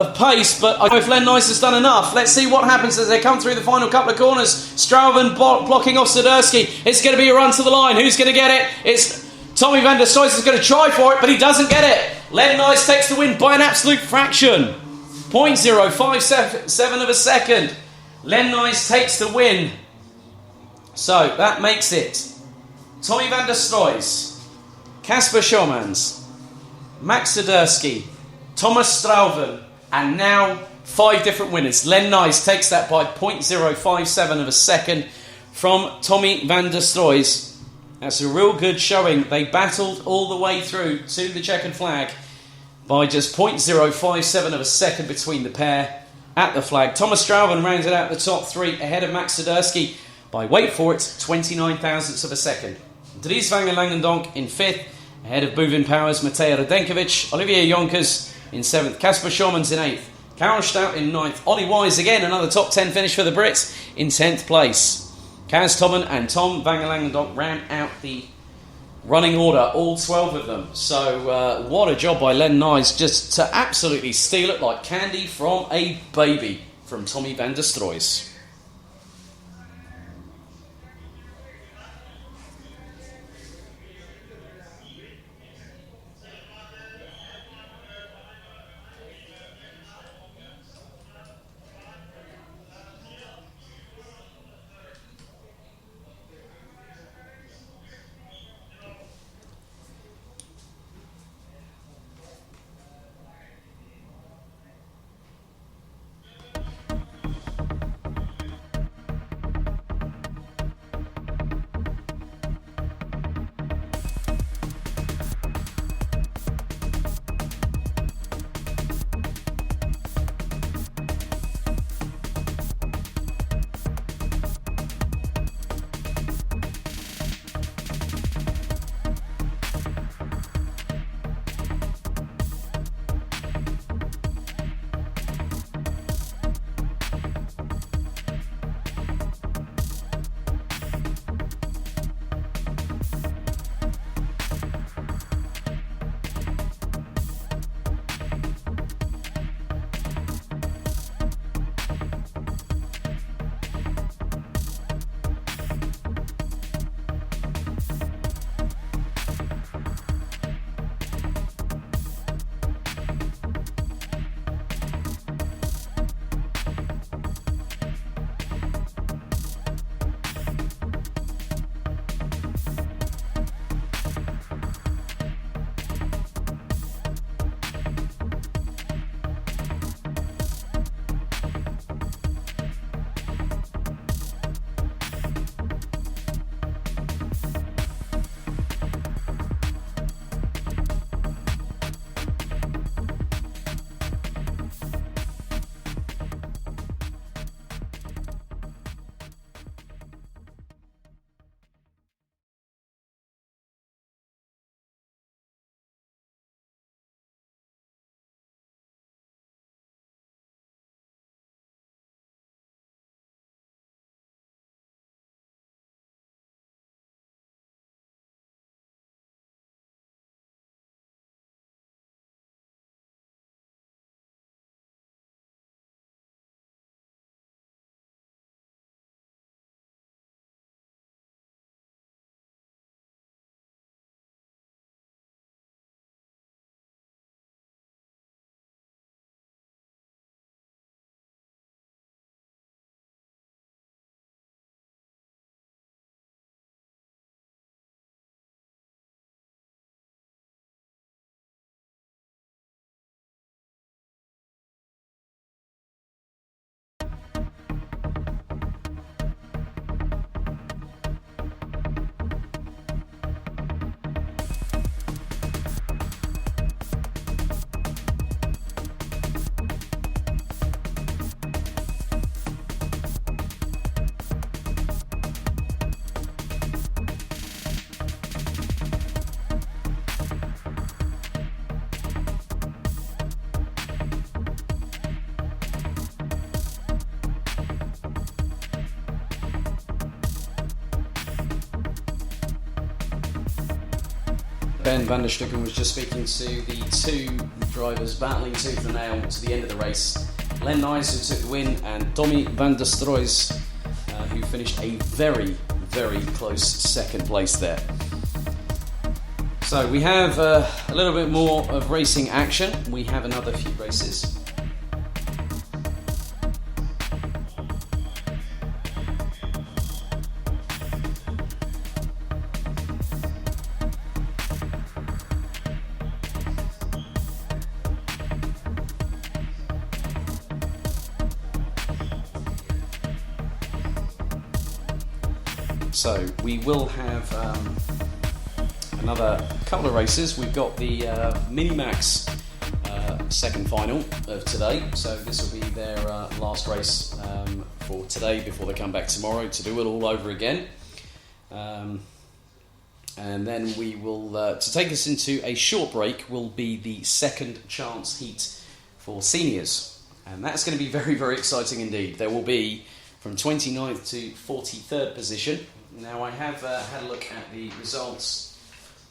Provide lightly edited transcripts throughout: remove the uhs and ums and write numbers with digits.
of pace, but I don't know if Len Nice has done enough. Let's see what happens as they come through the final couple of corners. Strauven blocking off Swiderski. It's going to be a run to the line. Who's going to get it? It's Tommy van der Stoys is going to try for it, but he doesn't get it. Len Nice takes the win by an absolute fraction. 0.057 of a second. Len Nice takes the win. So that makes it Tommy van der Stoys, Kasper Schomans, Max Swiderski, Thomas Strauven, and now 5 different winners. Len Nice takes that by 0.057 of a second from Tommy van der Stoys. That's a real good showing. They battled all the way through to the checkered flag by just 0.057 of a second between the pair at the flag. Thomas Strauven rounded out the top 3 ahead of Max Swiderski by, wait for it, 29 thousandths of a second. Dries van Langendonk in 5th, ahead of Buvin Powers, Matej Radenkovic, Olivier Jonkers in 7th, Kasper Schomans in 8th, Karel Stout in 9th, Ollie Wise again, another top 10 finish for the Brits in 10th place. Kaz Tommen and Tom van Langendonk ran out the running order, all 12 of them. So what a job by Len Nice, just to absolutely steal it like candy from a baby from Tommy van der Stoys. Ben van der Stucken was just speaking to the 2 drivers battling tooth and nail to the end of the race. Len Nyes, who took the win, and Tommy van der Stroys, who finished a very, very close second place there. So we have a little bit more of racing action. We have another few races. So we will have another couple of races. We've got the Minimax second final of today. So this will be their last race for today before they come back tomorrow to do it all over again. And then we will, to take us into a short break, will be the second chance heat for seniors. And that's going to be very, very exciting indeed. There will be from 29th to 43rd position. Now I have had a look at the results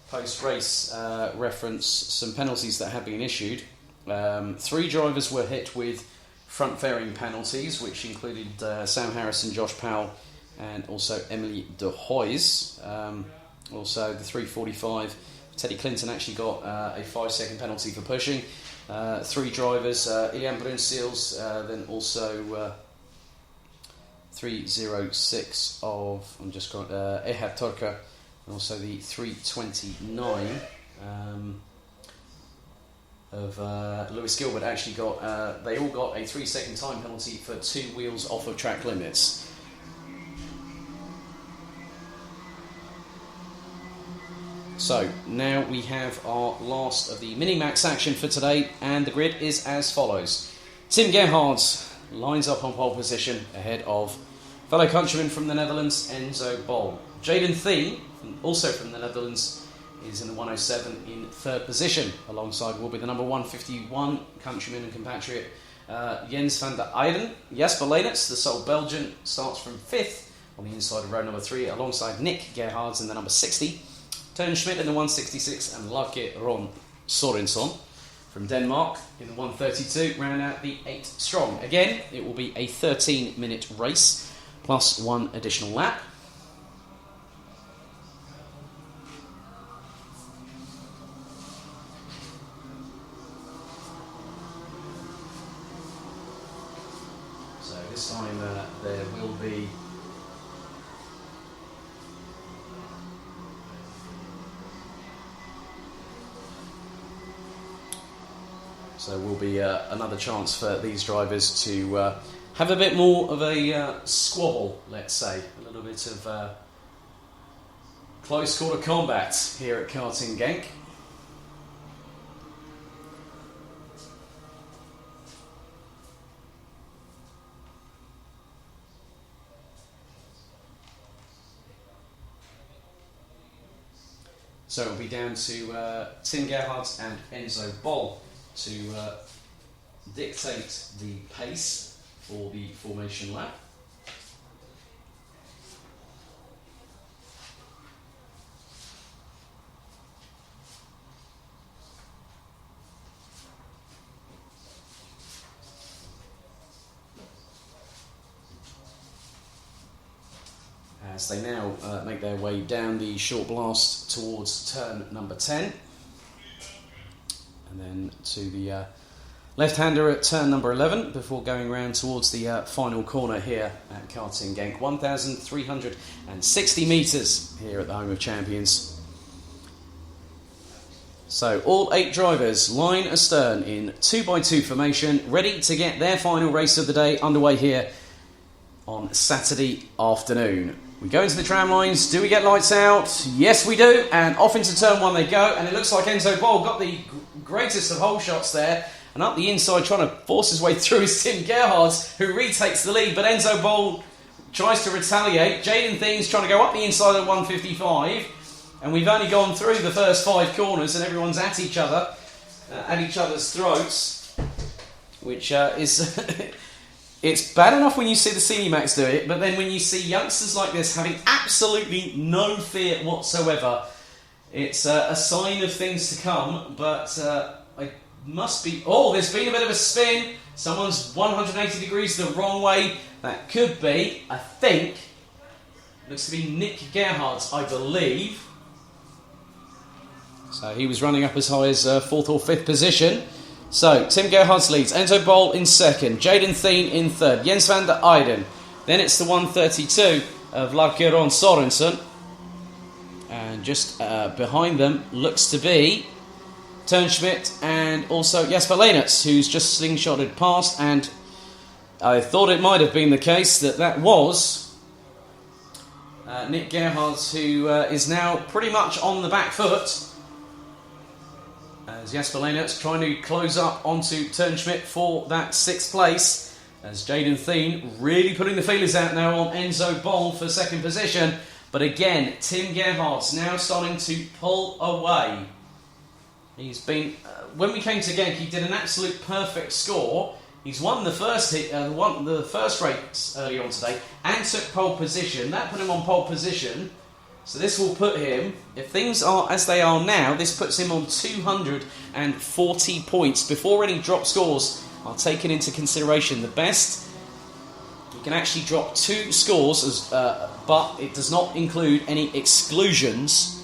post-race, reference some penalties that have been issued. 3 drivers were hit with front fairing penalties, which included Sam Harrison, Josh Powell, and also Emily de Hoys. Also the 345, Teddy Clinton actually got a 5-second penalty for pushing. 3 drivers, Ilian Brunsils, then also 306 of, Ehad Torka, and also the 329 of Lewis Gilbert actually got, they all got a 3-second time penalty for 2 wheels off of track limits. So now we have our last of the Minimax action for today, and the grid is as follows. Tim Gerhards lines up on pole position ahead of fellow countryman from the Netherlands, Enzo Bol. Jaden Thiem, also from the Netherlands, is in the 107 in 3rd position. Alongside will be the number 151 countryman and compatriot Jens van der Eyden. Jasper Leenets, the sole Belgian, starts from 5th on the inside of row number 3, alongside Nick Gerhards in the number 60. Tone Schmidt in the 166 and Lake Ron Sorenson from Denmark in the 132 round out the 8 strong. Again, it will be a 13-minute race plus 1 additional lap. So this time there will be another chance for these drivers to have a bit more of a squabble, let's say. A little bit of close quarter combat here at Karting Genk. So it'll be down to Tim Gerhards and Enzo Bol to dictate the pace for the formation lap. As they now make their way down the short blast towards turn number 10. And then to the left-hander at turn number 11 before going round towards the final corner here at Karting Genk. 1,360 metres here at the Home of Champions. So all 8 drivers line astern in 2x2 formation, ready to get their final race of the day underway here on Saturday afternoon. We go into the tram lines. Do we get lights out? Yes, we do. And off into turn 1 they go. And it looks like Enzo Bol got the greatest of hole shots there. And up the inside, trying to force his way through, is Tim Gerhards, who retakes the lead. But Enzo Bol tries to retaliate. Jaden Thiem's trying to go up the inside of 155. And we've only gone through the first 5 corners, and everyone's at each other, at each other's throats, which is... It's bad enough when you see the senior Max do it, but then when you see youngsters like this having absolutely no fear whatsoever, it's a sign of things to come. But I must be... Oh, there's been a bit of a spin. Someone's 180 degrees the wrong way. That could be, I think, looks to be Nick Gerhardt's, I believe. So he was running up as high as 4th or 5th position. So Tim Gerhardt's leads. Enzo Bol in 2nd. Jaden Thien in 3rd. Jens van der Eyden. Then it's the 132 of Lars-Ron Sorensen. And just behind them looks to be Goldschmidt and also Jasper Leenerts, who's just slingshotted past. And I thought it might have been the case that was Nick Gerhardt, who is now pretty much on the back foot. As Jasper Leenerts trying to close up onto Goldschmidt for that 6th place. As Jaden Thien really putting the feelers out now on Enzo Bol for 2nd position. But again, Tim Gerhardt's now starting to pull away. He's been... when we came to Genk, he did an absolute perfect score. He's won the first race early on today and took pole position. That put him on pole position. So this will put him, if things are as they are now, this puts him on 240 points. Before any drop scores are taken into consideration, the best, you can actually drop 2 scores, but it does not include any exclusions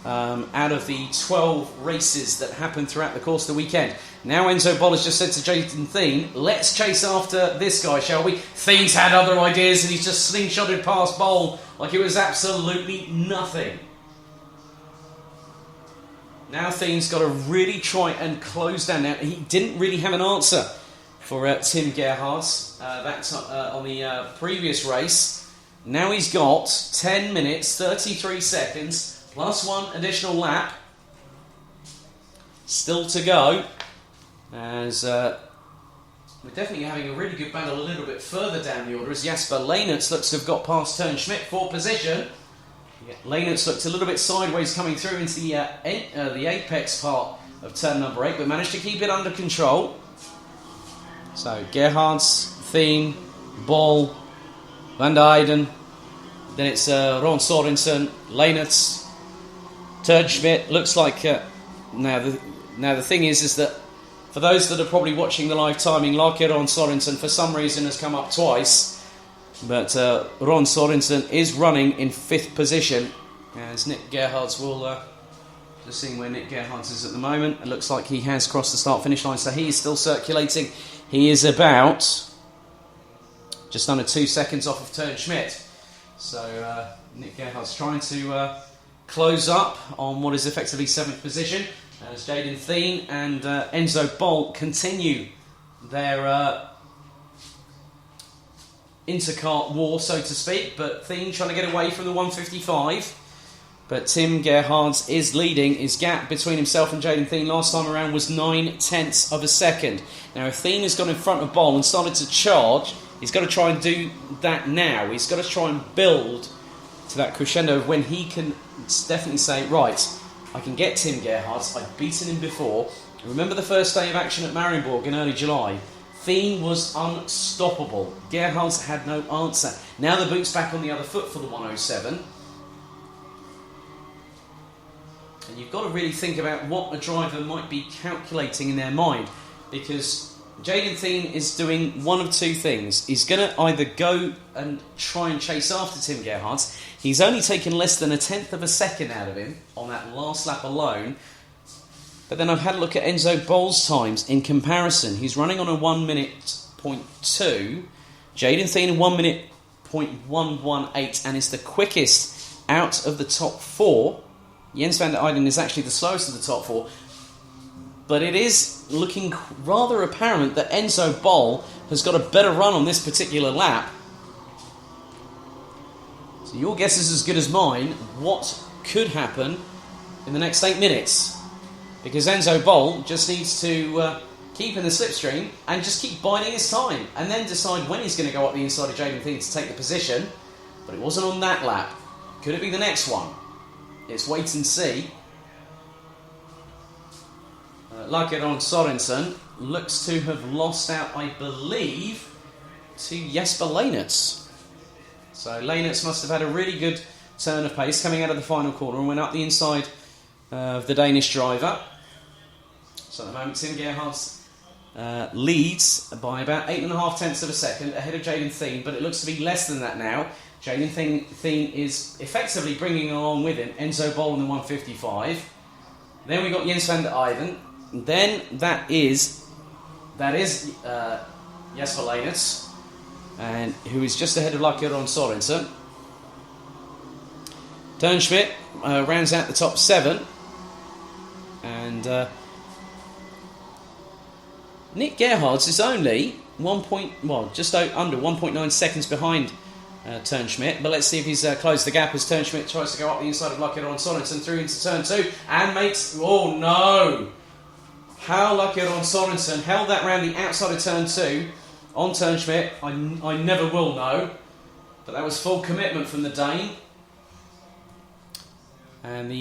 out of the 12 races that happen throughout the course of the weekend. Now Enzo Bol has just said to Jaden Thien, let's chase after this guy, shall we? Thien's had other ideas and he's just slingshotted past Bol like it was absolutely nothing. Now Thien's got to really try and close down. Now, he didn't really have an answer for Tim Gerhardt. That's on the previous race. Now he's got 10 minutes, 33 seconds, plus 1 additional lap. Still to go. As we're definitely having a really good battle a little bit further down the order, as Jasper Leenerts looks to have got past Goldschmidt for position. Yeah, Leenerts looked a little bit sideways coming through into the apex part of turn number 8, but managed to keep it under control. So Gerhardt's, Thien, Bol, Van der Eyden, then it's Ron Sorensen, Leenerts, Goldschmidt. Looks like now the thing is that for those that are probably watching the live timing, Ron Sorensen for some reason has come up twice. But Ron Sorensen is running in 5th position, as Nick Gerhardt's will... just seeing where Nick Gerhardt is at the moment. It looks like he has crossed the start-finish line, so he is still circulating. He is about just under 2 seconds off of Goldschmidt. So Nick Gerhardt's trying to close up on what is effectively 7th position, as Jaden Thien and Enzo Bol continue their intercart war, so to speak. But Thien trying to get away from the 155. But Tim Gerhardt is leading. His gap between himself and Jaden Thien last time around was 9/10 of a second. Now, if Thien has gone in front of Bol and started to charge, he's got to try and do that now. He's got to try and build to that crescendo of when he can definitely say, right, I can get Tim Gerhardt. I've beaten him before. Remember the first day of action at Marienburg in early July? Thien was unstoppable. Gerhardt had no answer. Now the boot's back on the other foot for the 107. And you've got to really think about what a driver might be calculating in their mind, because Jaden Thien is doing one of two things. He's going to either go and try and chase after Tim Gerhardt. He's only taken less than 1/10 of a second out of him on that last lap alone. But then I've had a look at Enzo Bol's times in comparison. He's running on a 1:02. Jaden Thien in 1:118, and is the quickest out of the top 4. Jens van der Eyden is actually the slowest of the top 4. But it is looking rather apparent that Enzo Bol has got a better run on this particular lap. So your guess is as good as mine. What could happen in the next 8 minutes? Because Enzo Bol just needs to keep in the slipstream and just keep biding his time, and then decide when he's going to go up the inside of Jaden Thien to take the position. But it wasn't on that lap. Could it be the next one? Let's wait and see. Lars-Ron Sorensen looks to have lost out, I believe, to Jasper Leenerts. So Leenerts must have had a really good turn of pace coming out of the final corner and went up the inside of the Danish driver. So at the moment, Tim Gerhardt's leads by about 8.5 tenths of a second ahead of Jaden Thien, but it looks to be less than that now. Jaden Thien is effectively bringing along with him Enzo Bol in the 155. Then we got Jens van der Eyden. Then that is Jesper Leinert, and who is just ahead of Lars-Göran Sorensen. Goldschmidt rounds out the top 7, and Nick Gerhardt's is only just under 1.9 seconds behind Goldschmidt, but let's see if he's closed the gap as Goldschmidt tries to go up the inside of Lars-Göran Sorensen through into turn 2 and makes... Oh no! How Lars-Göran Sorensen held that round the outside of turn 2 on Goldschmidt, I never will know, but that was full commitment from the Dane. And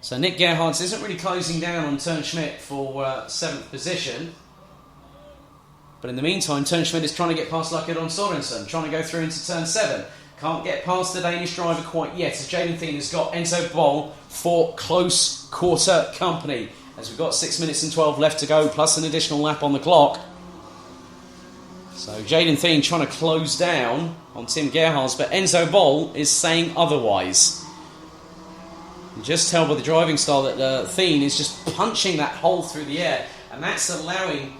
so Nick Gerhardt's isn't really closing down on Goldschmidt for 7th position. But in the meantime, Goldschmidt is trying to get past Lars-Göran Sorensen, trying to go through into turn 7. Can't get past the Danish driver quite yet, as Jaden Thien has got Enzo Bol for close quarter company. As we've got 6 minutes and 12 left to go, plus an additional lap on the clock. So Jaden Thien trying to close down on Tim Gerhardt's, but Enzo Bol is saying otherwise. You just tell by the driving style that Thien is just punching that hole through the air, and that's allowing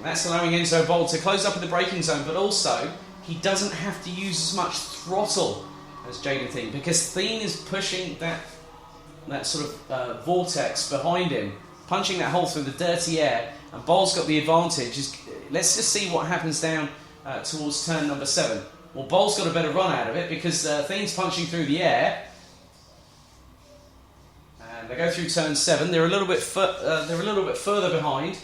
Enzo Bol to close up in the braking zone, but also he doesn't have to use as much throttle as Jaden Thien, because Thien is pushing that sort of vortex behind him, punching that hole through the dirty air, and Bol's got the advantage. Let's just see what happens down towards turn number 7. Well, Bol's got a better run out of it because Thien's punching through the air. And they go through turn 7. They're a little bit further behind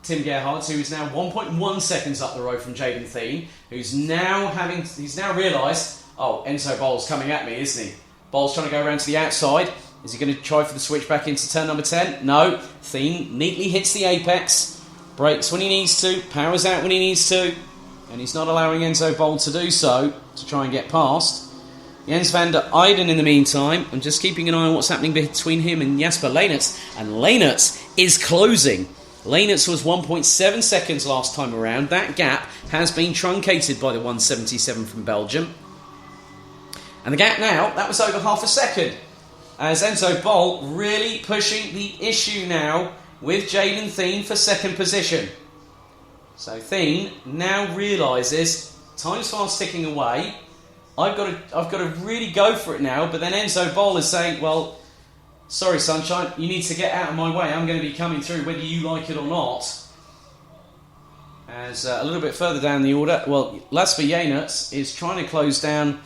Tim Gerhardt, who is now 1.1 seconds up the road from Jaden Thien, he's now realised, oh, Enzo Bol's coming at me, isn't he? Bol's trying to go around to the outside. Is he going to try for the switch back into turn number 10? No. Thien neatly hits the apex, brakes when he needs to, powers out when he needs to, and he's not allowing Enzo Bol to do so, to try and get past. Jens van der Eyden, in the meantime, I'm just keeping an eye on what's happening between him and Jesper Leinert, and Leinert is closing. Leinert was 1.7 seconds last time around. That gap has been truncated by the 177 from Belgium. And the gap now, that was over half a second. As Enzo Bol really pushing the issue now with Jaden Thien for second position. So Thien now realises time's fast ticking away. I've got to really go for it now. But then Enzo Bol is saying, well, sorry, sunshine, you need to get out of my way. I'm going to be coming through whether you like it or not. As a little bit further down the order, well, Lasper Janert is trying to close down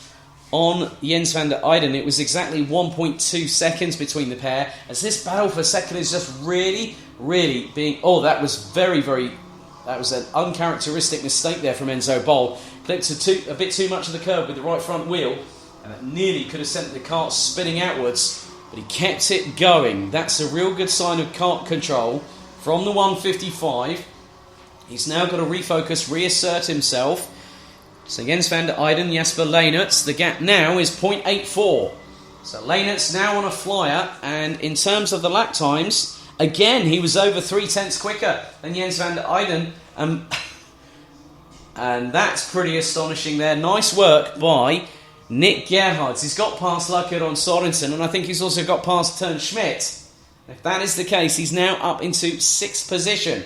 on Jens van der Eyden. It was exactly 1.2 seconds between the pair. As this battle for second is just really, really being... Oh, that was that was an uncharacteristic mistake there from Enzo Bol. Clipped a bit too much of the curb with the right front wheel, and that nearly could have sent the kart spinning outwards. But he kept it going. That's a real good sign of kart control from the 155. He's now got to refocus, reassert himself. So Jens van der Eyden, Jesper Leinert. The gap now is 0.84. So Leinert's now on a flyer. And in terms of the lap times, again, he was over 3 tenths quicker than Jens van der Eyden. And that's pretty astonishing there. Nice work by Nick Gerhardt. He's got past Lars-Göran Sorensen, and I think he's also got past Goldschmidt. If that is the case, he's now up into 6th position.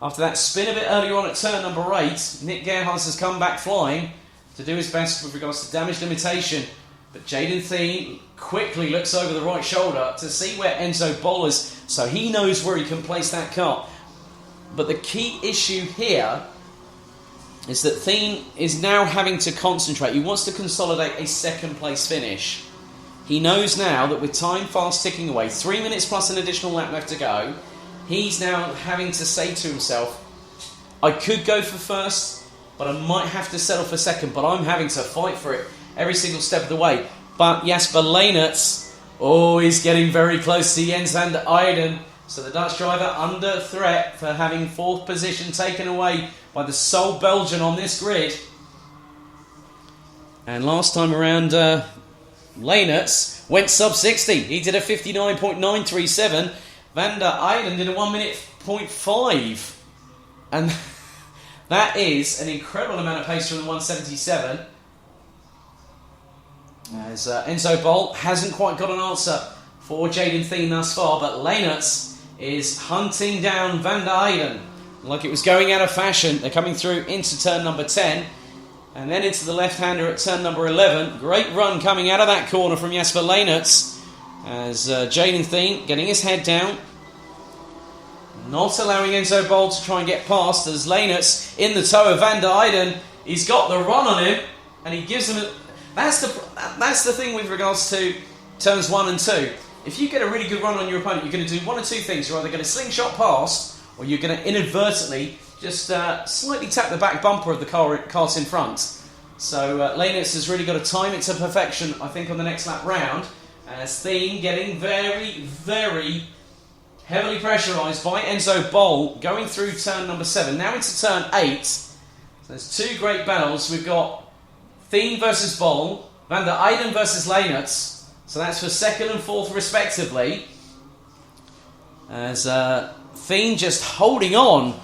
After that spin a bit earlier on at turn number 8, Nick Gerhardt has come back flying to do his best with regards to damage limitation. But Jaden Thien quickly looks over the right shoulder to see where Enzo Bol is, so he knows where he can place that car. But the key issue here is that Thien is now having to concentrate. He wants to consolidate a second place finish. He knows now that with time fast ticking away, 3 minutes plus an additional lap left to go, he's now having to say to himself, I could go for first, but I might have to settle for second, but I'm having to fight for it every single step of the way. But Jesper Leinert, he's getting very close to Jens van der Eyden. So the Dutch driver under threat for having 4th position taken away by the sole Belgian on this grid. And last time around, Leinert went sub 60. He did a 59.937. Van der Eyden did a 1 minute 0.5. And that is an incredible amount of pace from the 177. As Enzo Bolt hasn't quite got an answer for Jaden Thien thus far, but Leenertz is hunting down Van der Eyden like it was going out of fashion. They're coming through into turn number 10 and then into the left-hander at turn number 11. Great run coming out of that corner from Jasper Leenertz as Jaden Thien getting his head down, not allowing Enzo Bolt to try and get past as Leenertz in the toe of Van der Eyden. He's got the run on him and he gives him a... That's the thing with regards to turns 1 and 2. If you get a really good run on your opponent, you're going to do one or two things. You're either going to slingshot past, or you're going to inadvertently just slightly tap the back bumper of the cart in front. So Leenertz has really got to time it to perfection, I think, on the next lap round. As Thien getting very, very heavily pressurised by Enzo Bolt, going through turn number 7. Now into turn 8. So there's two great battles. We've got Thien versus Boll, Van der Eyden versus Leenertz. So that's for second and fourth respectively. As Thien just holding on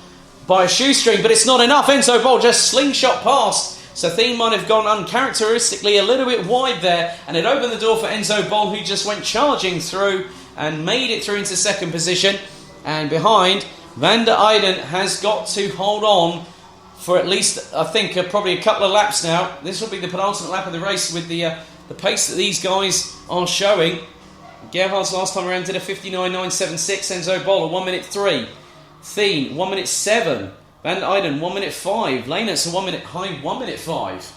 by a shoestring, but it's not enough. Enzo Boll just slingshot past. So Thien might have gone uncharacteristically a little bit wide there, and it opened the door for Enzo Boll, who just went charging through and made it through into second position. And behind, Van der Eyden has got to hold on for at least, I think, probably a couple of laps now. This will be the penultimate lap of the race with the pace that these guys are showing. Gerhard's last time around did a 59.976. Enzo Boll, a 1 minute 3. Thien, 1 minute 7. Van der Eyden, 1 minute 5. Leenertz, a 1 minute high, 1 minute 5.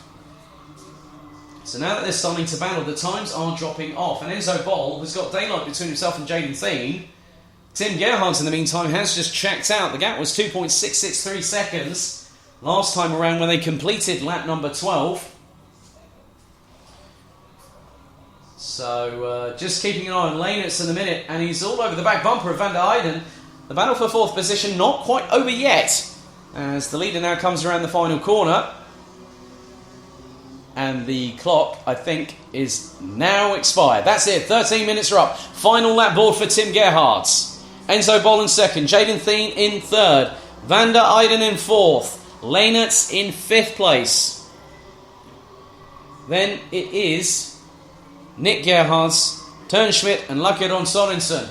So now that they're starting to battle, the times are dropping off. And Enzo Boll has got daylight between himself and Jaden Thien. Tim Gerhardt, in the meantime, has just checked out. The gap was 2.663 seconds. Last time around when they completed lap number 12. So just keeping an eye on Leenertz in a minute, and he's all over the back bumper of Van der Eyden. The battle for fourth position not quite over yet, as the leader now comes around the final corner. And the clock, I think, is now expired. That's it, 13 minutes are up. Final lap board for Tim Gerhardt. Enzo Boll in second, Jaden Thien in third, Van der Eyden in fourth, Leenertz in 5th place. Then it is Nick Gerhards, Turnschmidt and Lucky-Ron Sorensen.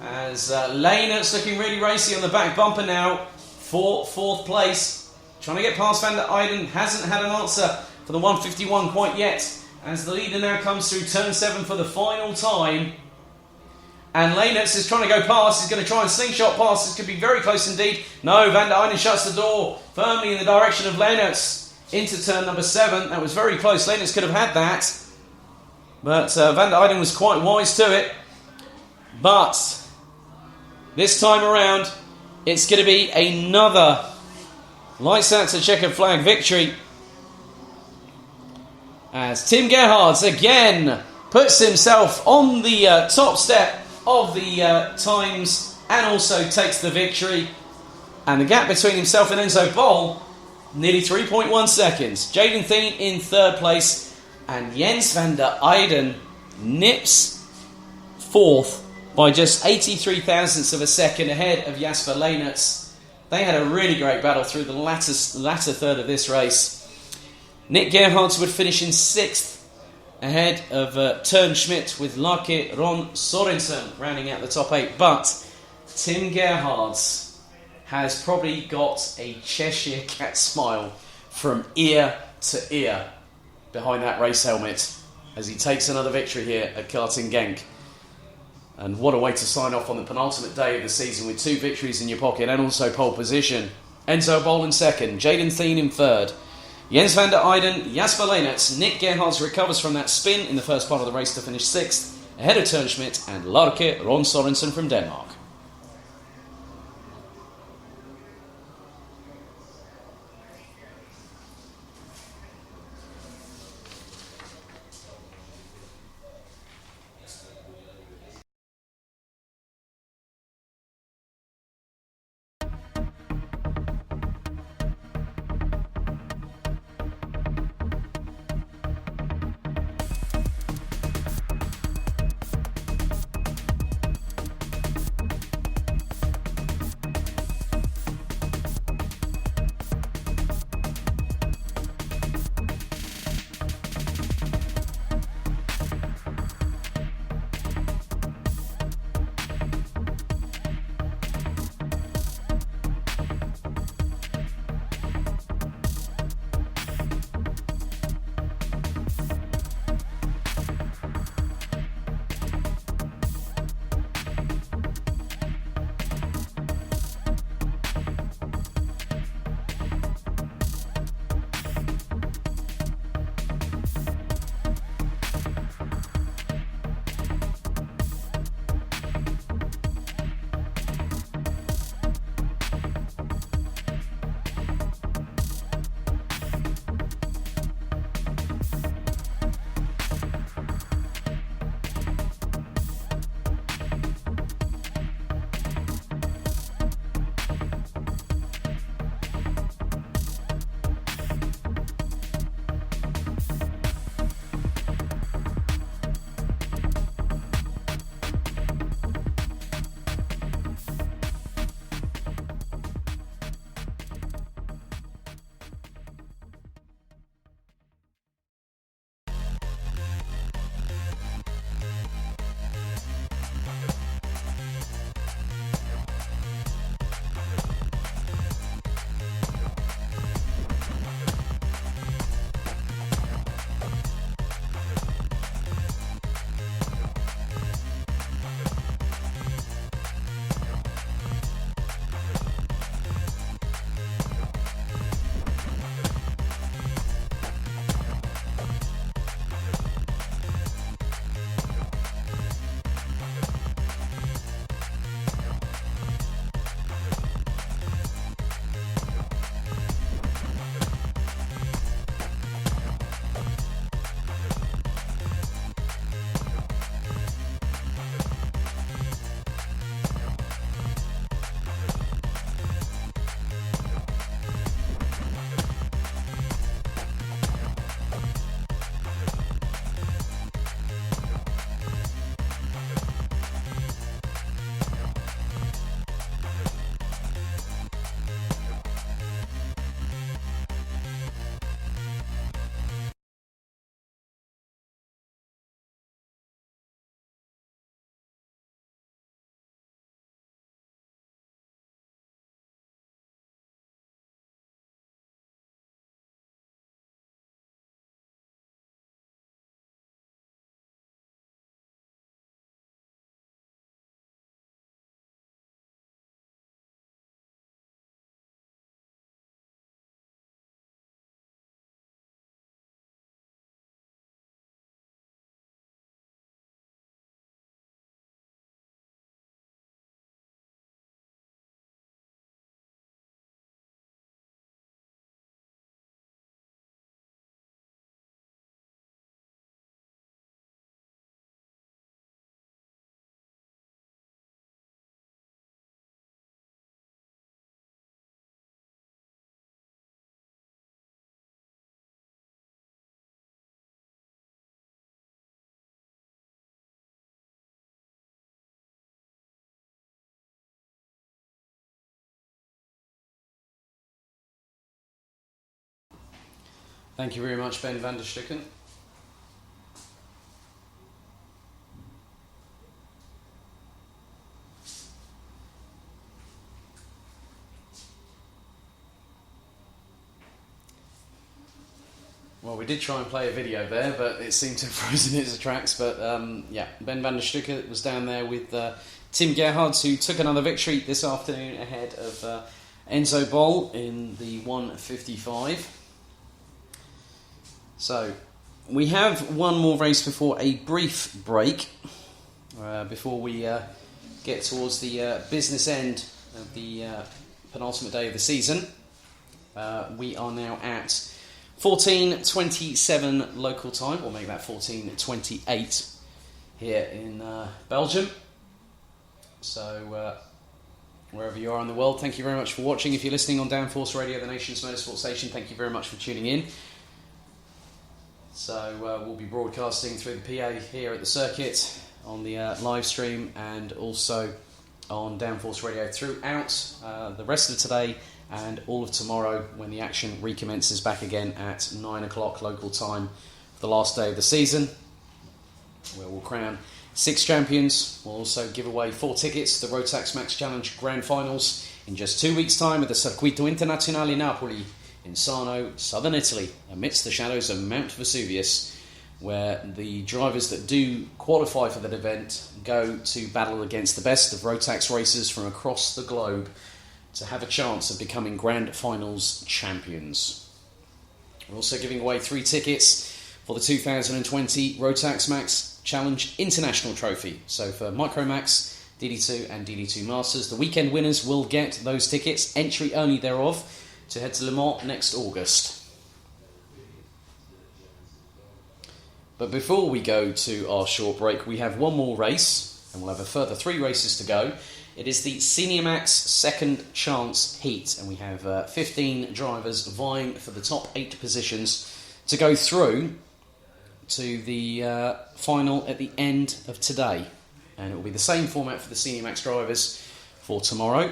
As Leenertz looking really racy on the back bumper now for 4th place. Trying to get past Van der Eyden, hasn't had an answer for the 151 quite yet. As the leader now comes through turn 7 for the final time. And Leenertz is trying to go past. He's going to try and slingshot past. This could be very close indeed. No, Van der Eyden shuts the door firmly in the direction of Leenertz into turn number 7. That was very close. Leenertz could have had that. But Van der Eyden was quite wise to it. But this time around, it's going to be another lights out to checkered flag victory. As Tim Gerhardt again puts himself on the top step of the times and also takes the victory. And the gap between himself and Enzo Boll, nearly 3.1 seconds. Jaden Thien in 3rd place, and Jens van der Eyden nips 4th by just 83 thousandths of a second ahead of Jasper Leenertz. They had a really great battle through the latter third of this race. Nick Gerhardt would finish in 6th, ahead of Turnschmidt with Lucky-Ron Sorensen rounding out the top 8. But Tim Gerhardt has probably got a Cheshire Cat smile from ear to ear behind that race helmet as he takes another victory here at Karting Genk. And what a way to sign off on the penultimate day of the season with 2 victories in your pocket and also pole position. Enzo Boll in 2nd, Jaden Thien in 3rd. Jens van der Eyden, Jasper Leenertz, Nick Gerhardt recovers from that spin in the first part of the race to finish 6th, ahead of Turnschmidt and Lucky-Ron Sorensen from Denmark. Thank you very much, Ben van der Stucken. Well, we did try and play a video there, but it seemed to have frozen its tracks. But yeah, Ben van der Stucken was down there with Tim Gerhards, who took another victory this afternoon ahead of Enzo Bol in the 155. So, we have one more race before a brief break, before we get towards the business end of the penultimate day of the season. We are now at 14:27 local time, or make that 14:28 here in Belgium. So, wherever you are in the world, thank you very much for watching. If you're listening on Downforce Radio, the nation's motorsport station, thank you very much for tuning in. So, we'll be broadcasting through the PA here at the circuit on the live stream, and also on Downforce Radio throughout the rest of today and all of tomorrow, when the action recommences back again at 9 o'clock local time for the last day of the season, where we'll crown 6 champions. We'll also give away 4 tickets to the Rotax Max Challenge Grand Finals in just 2 weeks' time at the Circuito Internazionale Napoli in Sarno, southern Italy, amidst the shadows of Mount Vesuvius, where the drivers that do qualify for that event go to battle against the best of Rotax racers from across the globe to have a chance of becoming Grand Finals champions. We're also giving away 3 tickets for the 2020 Rotax Max Challenge International Trophy. So for Micromax, DD2 and DD2 Masters, the weekend winners will get those tickets, entry only thereof, to head to Le Mans next August. But before we go to our short break, we have one more race, and we'll have a further 3 races to go. It is the Senior Max Second Chance Heat, and we have 15 drivers vying for the top 8 positions to go through to the final at the end of today. And it will be the same format for the Senior Max drivers for tomorrow.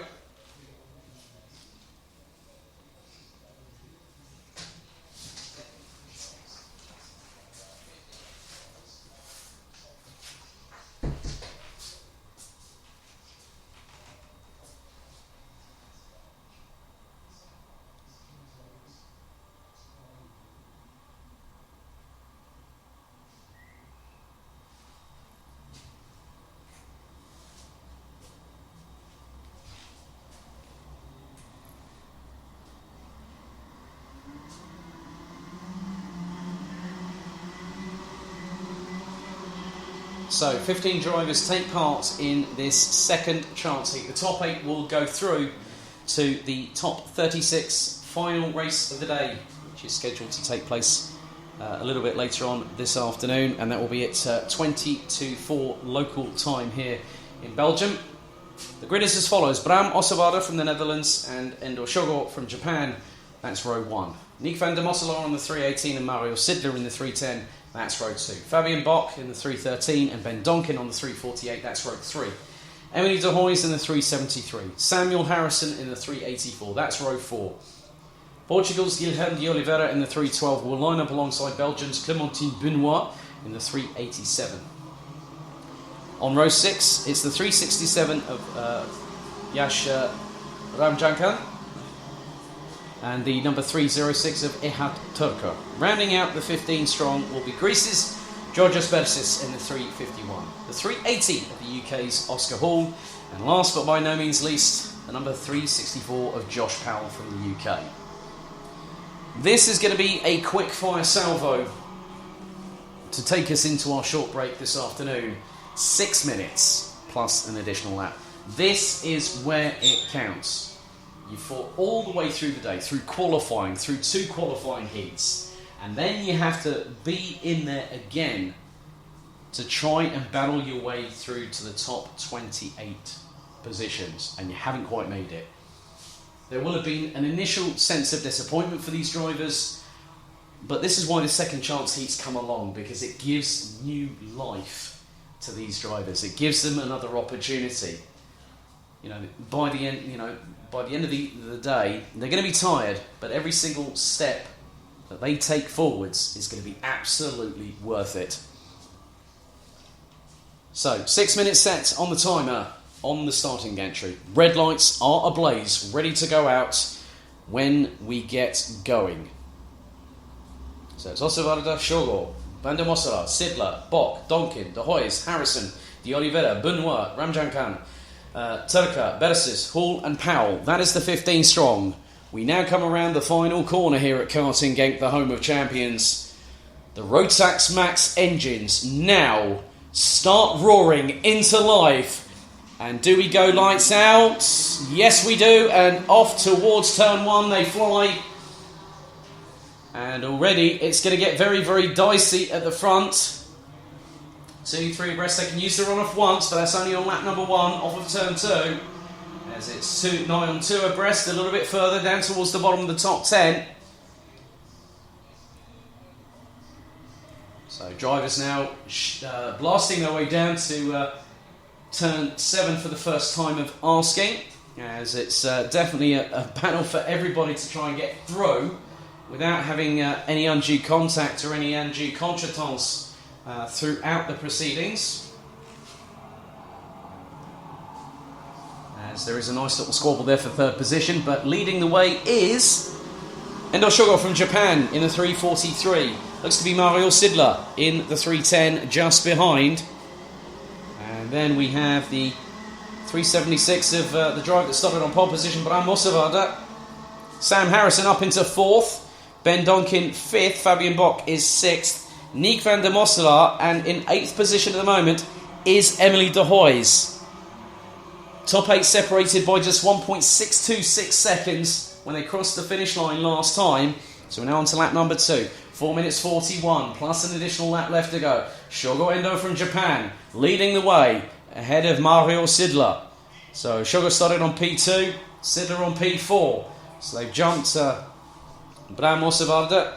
So, 15 drivers take part in this second chance heat. The top 8 will go through to the top 36 final race of the day, which is scheduled to take place a little bit later on this afternoon, and that will be at 20 to 4 local time here in Belgium. The grid is as follows: Bram Ossewada from the Netherlands and Endo Shogo from Japan. That's row 1. Nick van der Mosselaar on the 318 and Mario Sidler in the 310. That's row 2. Fabian Bock in the 313 and Ben Donkin on the 348. That's row 3. Emily de Hoys in the 373. Samuel Harrison in the 384. That's row 4. Portugal's Guilherme de Oliveira in the 312 will line up alongside Belgium's Clementine Benoit in the 387. On row 6, it's the 367 of Yash Ramjanka and the number 306 of Ehad Turko. Rounding out the 15 strong will be Greece's Georgios Bersis in the 351. The 380 of the UK's Oscar Hall. And last but by no means least, the number 364 of Josh Powell from the UK. This is going to be a quick fire salvo to take us into our short break this afternoon. 6 minutes plus an additional lap. This is where it counts. You fought all the way through the day, through qualifying, through 2 qualifying heats, and then you have to be in there again to try and battle your way through to the top 28 positions, and you haven't quite made it. There will have been an initial sense of disappointment for these drivers, but this is why the second chance heats come along, because it gives new life to these drivers. It gives them another opportunity. By the end of the day, they're going to be tired, but every single step that they take forwards is going to be absolutely worth it. So, 6-minute set on the timer on the starting gantry. Red lights are ablaze, ready to go out when we get going. So it's Osvaldo, Shogo, Van der Mossela, Sidler, Bock, Donkin, De Hoys, Harrison, De Oliveira, Benoit, Ramjan Khan, Turka, Bersis, Hall and Powell. That is the 15 strong. We now come around the final corner here at Karting Genk, the home of champions. The Rotax Max engines now start roaring into life. And do we go lights out? Yes, we do. And off towards turn 1 they fly. And already it's going to get very, very dicey at the front. 2, 3 abreast. They can use the run-off once, but that's only on lap number 1 off of turn 2. As it's 9 on 2 abreast, a little bit further down towards the bottom of the top 10. So drivers now blasting their way down to turn 7 for the first time of asking, as it's definitely a battle for everybody to try and get through without having any undue contact or any undue contretemps throughout the proceedings. As there is a nice little squabble there for third position, but leading the way is Endo Shogo from Japan in the 3:43. Looks to be Mario Sidler in the 3:10 just behind. And then we have the 3:76 of the driver that started on pole position, Bram Mossevada. Sam Harrison up into 4th. Ben Donkin 5th. Fabian Bock is 6th. Nick van der Mosselaar, and in 8th position at the moment is Emily De Hoys. Top 8 separated by just 1.626 seconds when they crossed the finish line last time. So we're now on to lap number 2. 4 minutes 41 plus an additional lap left to go. Shogo Endo from Japan leading the way ahead of Mario Sidler. So Shogo started on P2, Sidler on P4. So they've jumped Bram Mossevada.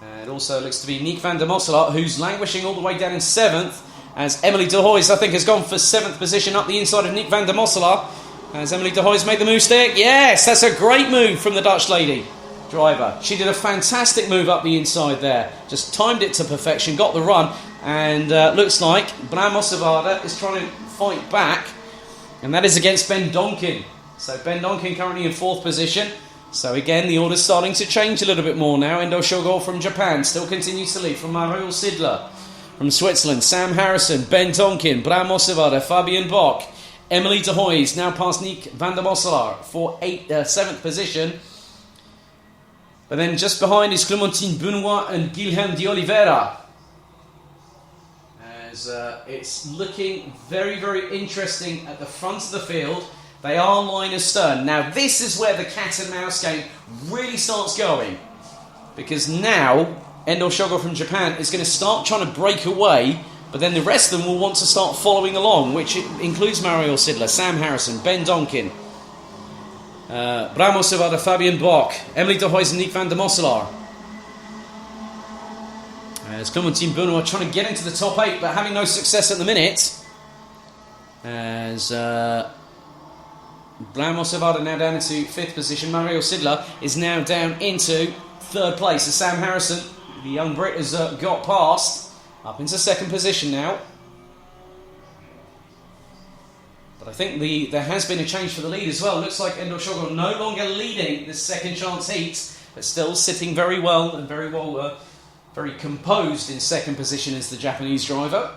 And also looks to be Nick van der Mosselaar, who's languishing all the way down in 7th. As Emily De Hoys, I think, has gone for 7th position up the inside of Nick van der Mosselaar. Has Emily De Hoys made the move stick? Yes, that's a great move from the Dutch lady driver. She did a fantastic move up the inside there. Just timed it to perfection, got the run, and looks like Bram Mossevada is trying to fight back, and that is against Ben Donkin. So Ben Donkin currently in 4th position. So again, the order's starting to change a little bit more now. Endo Shogo from Japan still continues to lead from Mario Sidler. From Switzerland, Sam Harrison, Ben Donkin, Bram Mossevada, Fabian Bock, Emily De Hoys now past Nick van der Mosselaar for 7th position. But then just behind is Clémentine Benoit and Guilherme de Oliveira. As it's looking very, very interesting at the front of the field. They are line astern. Now this is where the cat and mouse game really starts going. Because now Endo Shogo from Japan is going to start trying to break away, but then the rest of them will want to start following along, which includes Mario Sidler, Sam Harrison, Ben Donkin, Bram Mossevada, Fabian Bock, Emily De Hoys and Nick van der Mosselaar. As Clémentine Benoit trying to get into the top 8, but having no success at the minute. As Bram Mossevada now down into 5th position. Mario Sidler is now down into 3rd place. As Sam Harrison, the young Brit, has got past, up into 2nd position now. But I think there has been a change for the lead as well. Looks like Endo Shogo no longer leading this second chance heat, but still sitting very well and very composed in 2nd position as the Japanese driver.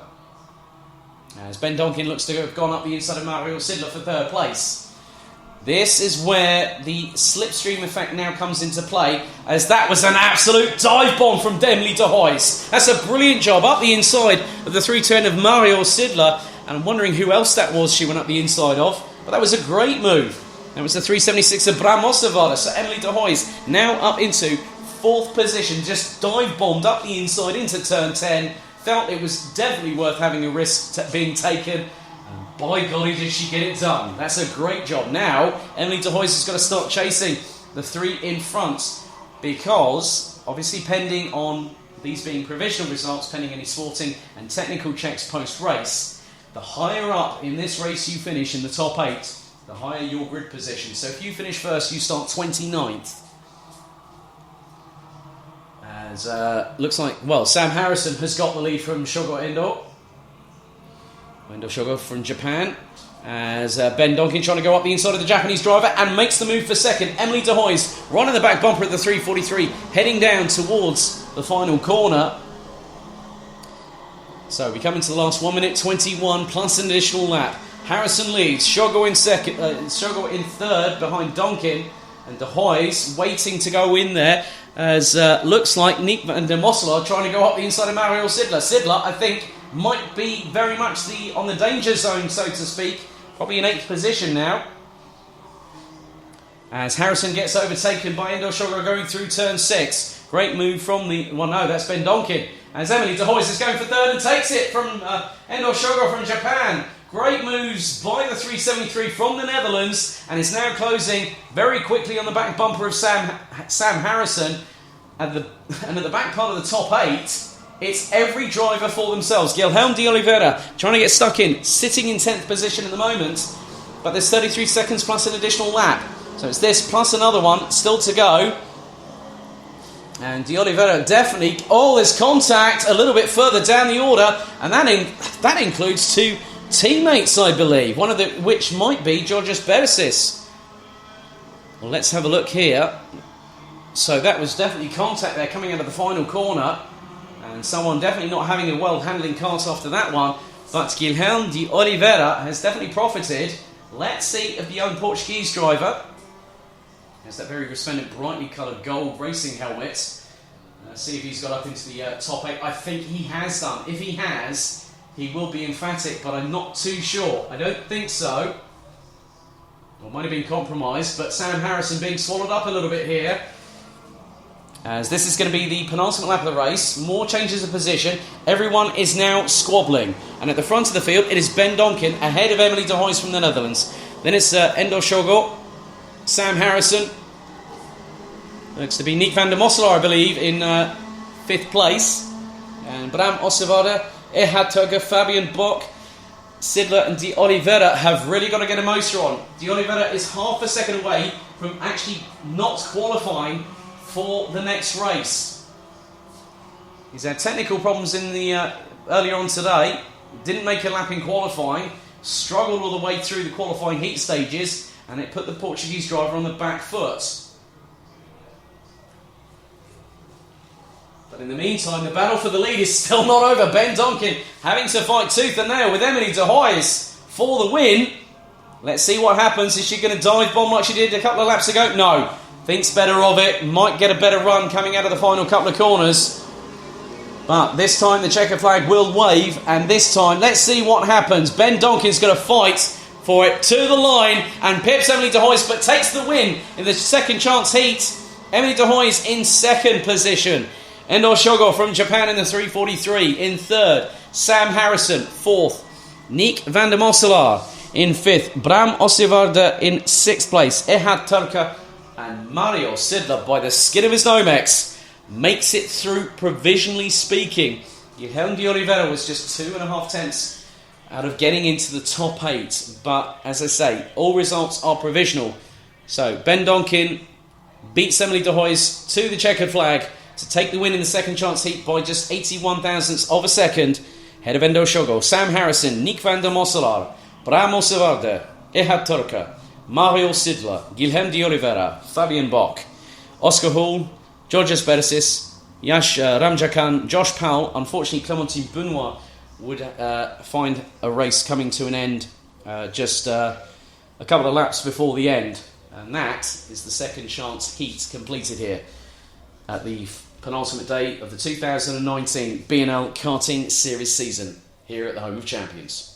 As Ben Donkin looks to have gone up the inside of Mario Sidler for 3rd place. This is where the slipstream effect now comes into play, as that was an absolute dive bomb from Emily De Hoys. That's a brilliant job up the inside of the 310 of Mario Sidler, and I'm wondering who else that was she went up the inside of, but that was a great move. That was the 376 of Bram Mossevada. So Emily De Hoys now up into 4th position, just dive bombed up the inside into turn 10. Felt it was definitely worth having a risk being taken. By golly, did she get it done. That's a great job. Now, Emily De Hoys has got to start chasing the 3 in front, because, obviously pending on these being provisional results, pending any sporting and technical checks post-race, the higher up in this race you finish in the top 8, the higher your grid position. So if you finish first, you start 29th. As looks like, well, Sam Harrison has got the lead from Shogo Endo. Endo Shogo from Japan. As Ben Donkin trying to go up the inside of the Japanese driver and makes the move for second. Emily de Hoy's running the back bumper at the 343, heading down towards the final corner. So we come into the last 1 minute 21 plus an additional lap. Harrison leads, Shogo in second, Shogo in third behind Donkin, and de Hoy's waiting to go in there. As looks like Nick van der Mosselaar trying to go up the inside of Mario Sidler. Sidler, I think, might be very much on the danger zone, so to speak. Probably in 8th position now. As Harrison gets overtaken by Endo Shogo going through turn 6. Great move from the... Well, no, that's Ben Donkin. As Emily de Hoy's is going for third and takes it from Endo Shogo from Japan. Great moves by the 373 from the Netherlands. And is now closing very quickly on the back bumper of Sam Harrison. And at the back part of the top 8... It's every driver for themselves. Guilherme de Oliveira trying to get stuck in, sitting in 10th position at the moment. But there's 33 seconds plus an additional lap. So it's this plus another one still to go. And de Oliveira definitely... Oh, there's contact a little bit further down the order. And that includes 2 teammates, I believe. One of which might be Georgios Beresis. Well, let's have a look here. So that was definitely contact there coming out of the final corner. And someone definitely not having a well-handling cart after that one. But Guilherme de Oliveira has definitely profited. Let's see if the young Portuguese driver has that very resplendent, brightly coloured gold racing helmet. Let's see if he's got up into the top 8. I think he has done. If he has, he will be emphatic, but I'm not too sure. I don't think so. Well, might have been compromised, but Sam Harrison being swallowed up a little bit here. As this is going to be the penultimate lap of the race. More changes of position. Everyone is now squabbling. And at the front of the field, it is Ben Donkin ahead of Emily de Hoy's from the Netherlands. Then it's Endo Shogo, Sam Harrison. Looks to be Nick van der Mosselaar, I believe, in 5th place. And Bram Ossevaarde, Erhard Turger, Fabian Bock, Sidler and de Oliveira have really got to get a motor on. De Oliveira is half a second away from actually not qualifying for the next race. He's had technical problems in the earlier on today. Didn't make a lap in qualifying. Struggled all the way through the qualifying heat stages, and it put the Portuguese driver on the back foot. But in the meantime, the battle for the lead is still not over. Ben Donkin having to fight tooth and nail with Emily de Hoy's for the win. Let's see what happens. Is she going to dive bomb like she did a couple of laps ago? No. Thinks better of it. Might get a better run coming out of the final couple of corners. But this time the checker flag will wave. And this time, let's see what happens. Ben Donkin's going to fight for it to the line. And pips Emily de Hoy's, but takes the win in the second chance heat. Emily de Hoy's in 2nd position. Endo Shogo from Japan in the 343 in 3rd. Sam Harrison 4th. Nick van der Mosselaar in 5th. Bram Ossevaarde in 6th place. Erhard Turka and Mario Sidler, by the skin of his Nomex, makes it through, provisionally speaking. Guilherme de Oliveira was just 2.5 tenths out of getting into the top 8. But, as I say, all results are provisional. So, Ben Donkin beats Emily de Hoy's to the checkered flag to take the win in the second chance heat by just 81 thousandths of a second. Head of Endo Shogo, Sam Harrison, Nick van der Mosselaar, Bram Ossevaarde, Erhard Turka, Mario Sidler, Guilherme de Oliveira, Fabian Bock, Oscar Hall, Georgios Beresis, Yash Ramjakan, Josh Powell. Unfortunately, Clementine Benoit would find a race coming to an end just a couple of laps before the end. And that is the second chance heat completed here at the penultimate day of the 2019 BNL Karting Series season here at the Home of Champions.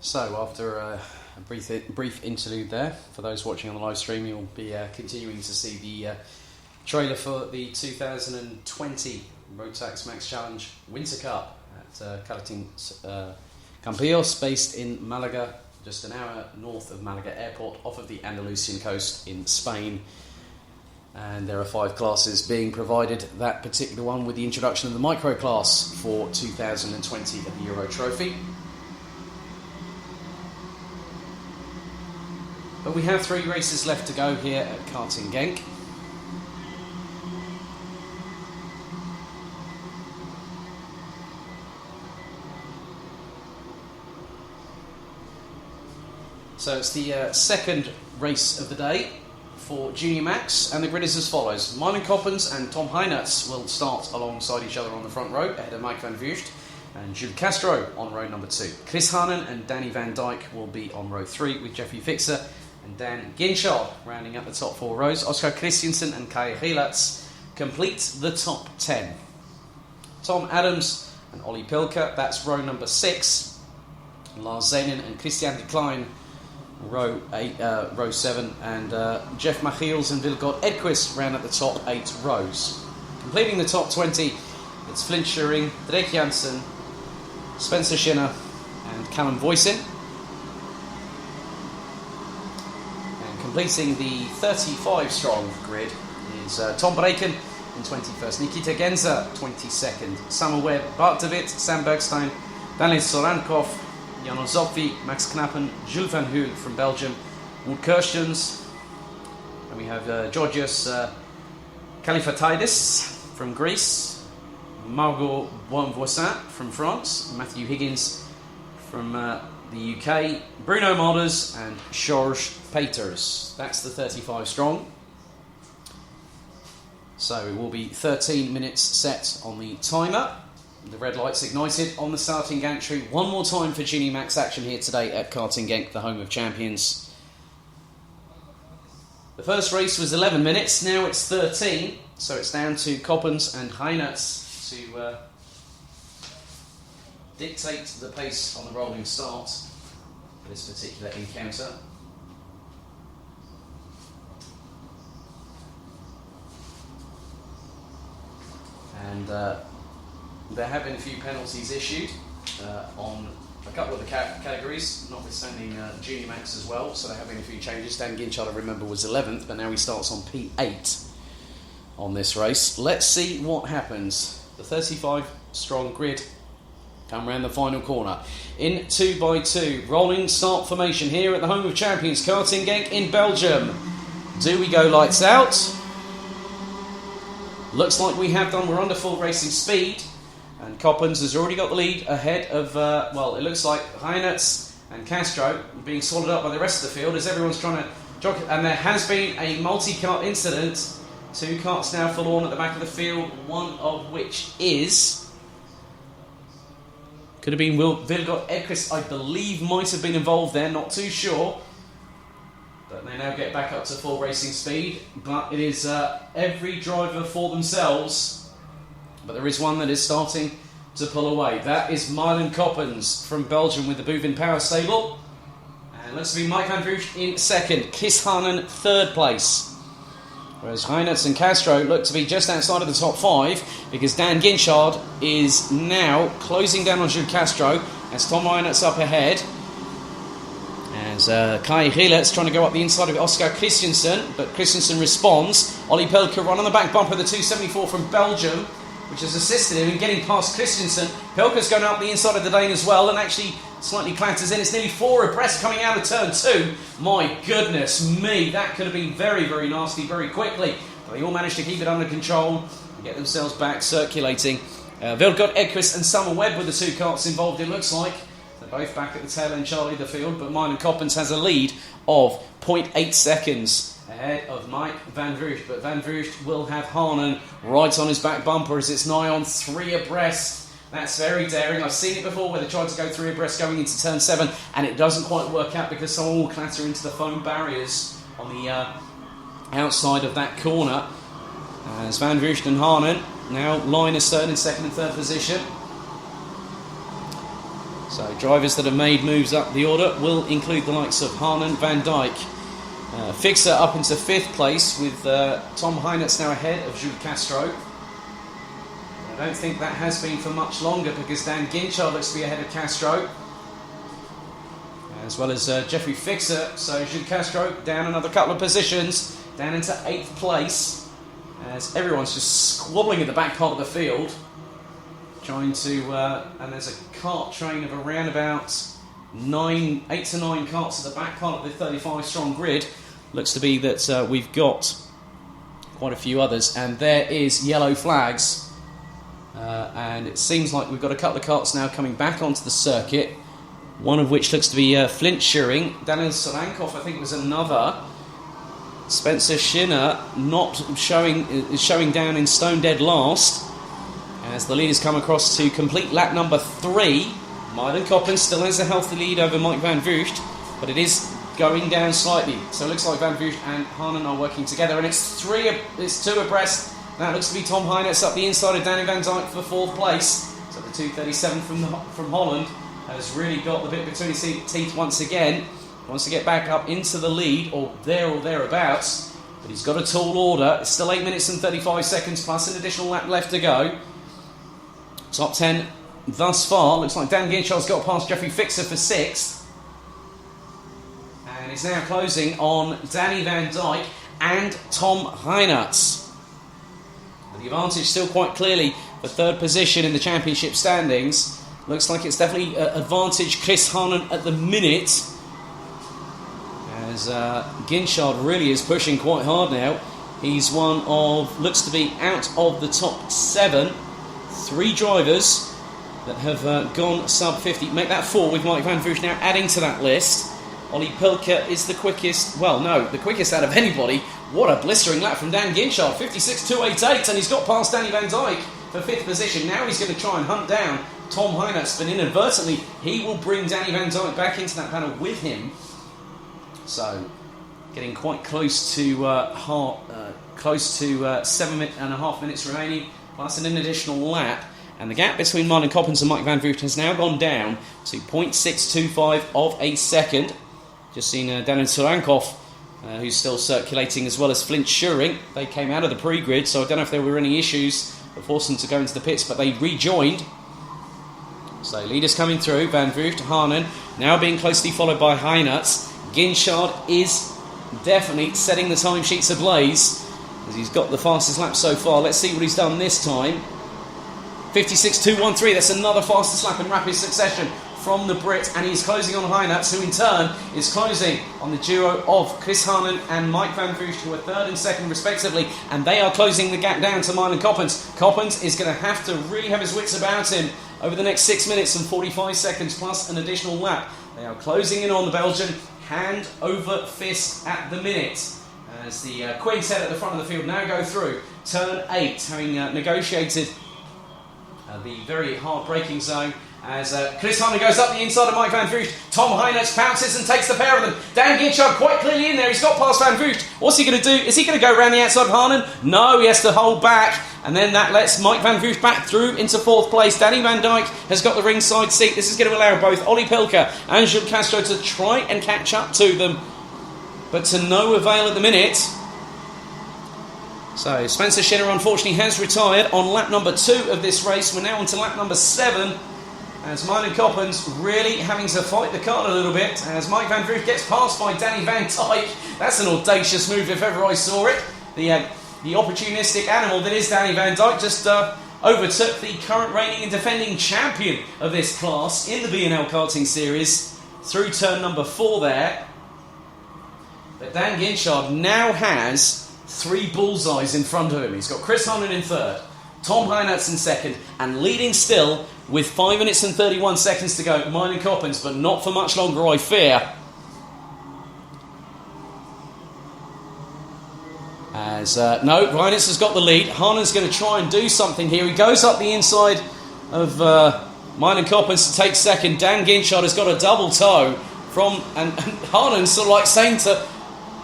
So after a brief interlude there, for those watching on the live stream, you'll be continuing to see the trailer for the 2020 Rotax Max Challenge Winter Cup at Karting Genk, based in Malaga, just an hour north of Malaga Airport, off of the Andalusian coast in Spain. And there are 5 classes being provided. That particular one with the introduction of the micro class for 2020 at the Euro Trophy. But we have 3 races left to go here at Karting Genk. So it's the second race of the day for Junior Max, and the grid is as follows. Mylan Coppens and Tom Heinertz will start alongside each other on the front row, ahead of Mike van Vugt and Jules Castro on row number 2. Chris Hanen and Danny van Dijk will be on row 3, with Jeffrey Fixer and Dan Ginchard rounding up the top 4 rows. Oscar Christiansen and Kai Gielats complete the top 10. Tom Adams and Ollie Pilker, that's row number 6. Lars Zenin and Christian de Klein, row 7, and Jeff Machiels and Vilgod Edquist round at the top 8 rows. Completing the top 20, it's Flint Schuring, Drake Janssen, Spencer Schinner and Callum Voisin. And completing the 35 strong grid is Tom Breken in 21st, Nikita Genza 22nd, Samuel Webb, Bart de Wit, Sam Bergstein, Daniel Sorankov, Jan Zopfi, Max Knappen, Jules van Huel from Belgium, Wout Kirstens, and we have Georgios Kalifatidis from Greece, Margot Bonvoisin from France, Matthew Higgins from the UK, Bruno Modders and Georges Peters. That's the 35 strong. So it will be 13 minutes set on the timer. The red light's ignited on the starting gantry. One more time for Junior Max action here today at Karting Genk, the home of champions. The first race was 11 minutes, now it's 13, so it's down to Coppens and Heinertz to dictate the pace on the rolling start for this particular encounter. And there have been a few penalties issued on a couple of the categories, notwithstanding Junior Max as well, so there have been a few changes. Dan Ginchard, I remember, was 11th, but now he starts on P8 on this race. Let's see what happens. The 35 strong grid come round the final corner. In 2x2, rolling start formation here at the home of champions, Karting Genk in Belgium. Do we go lights out? Looks like we have done. We're under full racing speed. And Coppens has already got the lead ahead of, it looks like Heinertz and Castro being swallowed up by the rest of the field as everyone's trying to jog. And there has been a multi-cart incident. 2 carts now full on at the back of the field, one of which could have been Vilgot Edquist, I believe, might have been involved there, not too sure. But they now get back up to full racing speed. But it is every driver for themselves. But there is one that is starting to pull away. That is Mylan Coppens from Belgium with the Bouvin Power Stable. And looks to be Mike van Vugt in second. Chris Hanen third place. Whereas Heinertz and Castro look to be just outside of the top 5, because Dan Ginchard is now closing down on Jules Castro as Tom Heinertz up ahead. As Kai Gielats trying to go up the inside of Oscar Christiansen, but Christiansen responds. Ollie Pelker run on the back bumper, the 274 from Belgium, which has assisted him in getting past Christiansen. Pelker's going up the inside of the Dane as well, and actually slightly clatters in. It's nearly 4 abreast coming out of turn 2. My goodness me, that could have been very, very nasty very quickly. But they all managed to keep it under control and get themselves back circulating. Vilgot Edquist and Summer Webb were the 2 carts involved, it looks like. They're both back at the tail end, Charlie, the field, but Mylan Coppens has a lead of 0.8 seconds ahead of Mike van Vugt, but Van Vugt will have Hanen right on his back bumper as it's nigh on 3 abreast. That's very daring. I've seen it before where they tried to go 3 abreast going into turn 7 and it doesn't quite work out because someone will clatter into the foam barriers on the outside of that corner. As Van Vugt and Hanen now line astern in second and third position. So drivers that have made moves up the order will include the likes of Harnan, Van Dijk. Fixer up into 5th place with Tom Heinertz now ahead of Jules Castro. I don't think that has been for much longer because Dan Ginchard looks to be ahead of Castro, as well as Jeffrey Fixer. So Jules Castro down another couple of positions, down into 8th place, as everyone's just squabbling at the back part of the field, trying to, and there's a kart train of around about 8 to 9 karts at the back part of the 35 strong grid. Looks to be that we've got quite a few others, and there is yellow flags. And it seems like we've got a couple of karts now coming back onto the circuit, one of which looks to be Flint Schuring. Daniel Solankov, I think, was another. Spencer Schinner is showing down in stone dead last as the leaders come across to complete lap number 3. Mylan Coppens still has a healthy lead over Mike Van Vugt, but it is going down slightly. So it looks like Van Vugt and Harnan are working together, and it's 2 abreast. That looks to be Tom Heinertz up the inside of Danny Van Dijk for 4th place. So the 2:37 from Holland has really got the bit between his teeth once again. Wants to get back up into the lead, or thereabouts. But he's got a tall order. It's still 8 minutes and 35 seconds plus an additional lap left to go. Top 10 thus far. Looks like Dan Ginchard's got past Jeffrey Fixer for 6th. And he's now closing on Danny Van Dijk and Tom Heinertz. The advantage still quite clearly for 3rd position in the championship standings. Looks like it's definitely advantage Chris Harnan at the minute, as Ginchard really is pushing quite hard now. He's one of, looks to be out of the top 7. 3 drivers that have gone sub 50. Make that 4 with Mike Van Vugt now adding to that list. Ollie Pilker is the quickest, the quickest out of anybody. What a blistering lap from Dan Ginchard, 56.288, and he's got past Danny Van Dijk for 5th position. Now he's going to try and hunt down Tom Heinertz, but inadvertently he will bring Danny Van Dijk back into that panel with him. So getting quite close to 7.5 minutes remaining, plus an additional lap. And the gap between Mylan Coppens and Mike Van Vugt has now gone down to 0.625 of a second. Just seen Daniel Solankov, who's still circulating, as well as Flint Schuring. They came out of the pre-grid, so I don't know if there were any issues that forced them to go into the pits, but they rejoined. So leaders coming through, Van Vugt, Harnan, now being closely followed by Heinertz. Ginchard is definitely setting the timesheets ablaze, as he's got the fastest lap so far. Let's see what he's done this time. 56.213, that's another fastest lap in rapid succession from the Brit, and he's closing on Heinertz, who in turn is closing on the duo of Chris Harnan and Mike Van Vugt, who are 3rd and 2nd respectively, and they are closing the gap down to Mylan Coppens. Coppens is going to have to really have his wits about him over the next 6 minutes and 45 seconds plus an additional lap. They are closing in on the Belgian, hand over fist at the minute, as the quintet at the front of the field now go through turn 8, having negotiated the very hard braking zone, as Chris Harnan goes up the inside of Mike Van Vugt. Tom Heinertz pounces and takes the pair of them. Dan Ginchard quite clearly in there. He's got past Van Vugt. What's he going to do? Is he going to go around the outside of Harnan? No, he has to hold back, and then that lets Mike Van Vugt back through into 4th place. Danny Van Dijk has got the ringside seat. This is going to allow both Ollie Pilker and Jules Castro to try and catch up to them, but to no avail at the minute. So Spencer Schinner unfortunately has retired on lap number 2 of this race. We're now on to lap number 7, as Mylan Coppens really having to fight the cart a little bit, as Mike Van Vugt gets passed by Danny Van Dijk. That's an audacious move if ever I saw it. The opportunistic animal that is Danny Van Dijk just overtook the current reigning and defending champion of this class in the BNL Karting Series through turn number 4 there. But Dan Ginchard now has 3 bullseyes in front of him. He's got Chris Harnan in 3rd, Tom Heinertz in 2nd, and leading still with 5 minutes and 31 seconds to go, Mylan Coppens, but not for much longer, I fear. As no, Heinertz has got the lead. Harnan's going to try and do something here. He goes up the inside of Mylan Coppens to take 2nd. Dan Ginchard has got a double toe from, and Harnan's sort of like saying to,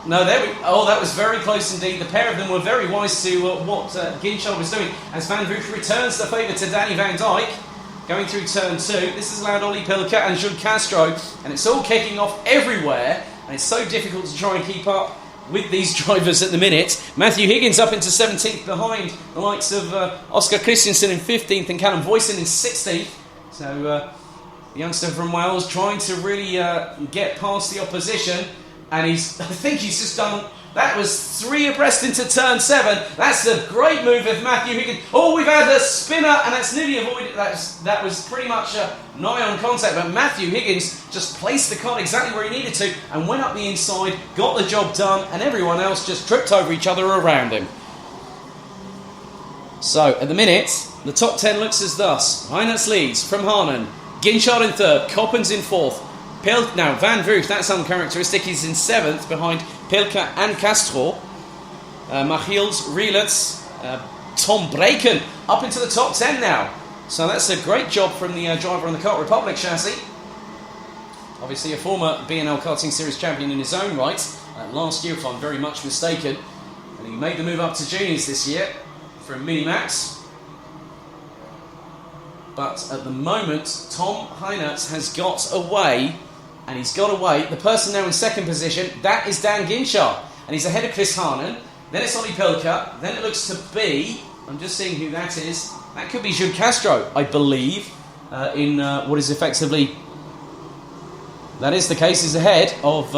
no, that was very close indeed. The pair of them were very wise to what Ginchard was doing, as Van Vugt returns the favour to Danny Van Dijk. going through turn 2. This has allowed Oli Pilka and Jules Castro, and it's all kicking off everywhere, and it's so difficult to try and keep up with these drivers at the minute. Matthew Higgins up into 17th behind the likes of Oscar Christensen in 15th and Callum Voisin in 16th. So the youngster from Wales trying to really get past the opposition, and I think he's just done. That was 3 abreast into turn 7. That's a great move of Matthew Higgins. Oh, we've had a spinner, and that's nearly avoided. That was pretty much nigh on contact, but Matthew Higgins just placed the car exactly where he needed to and went up the inside, got the job done, and everyone else just tripped over each other around him. So, at the minute, the top 10 looks as thus. Heinz leads from Haanen, Ginchard in 3rd, Coppens in 4th. Now, Van Vugt, that's uncharacteristic, he's in 7th behind Pilka and Castro. Machiels, Rielitz, Tom Breken up into the top 10 now. So that's a great job from the driver on the Kart Republic chassis. Obviously a former BNL Karting Series champion in his own right. Last year, if I'm very much mistaken. And he made the move up to juniors this year from Minimax. But at the moment, Tom Heinert has got away. And he's got away. The person now in 2nd position, that is Dan Ginchard. And he's ahead of Chris Haanen. Then it's Oli Pilka. Then it looks to be, I'm just seeing who that is. That could be Jules Castro, I believe, in what is effectively, that is the case, is ahead of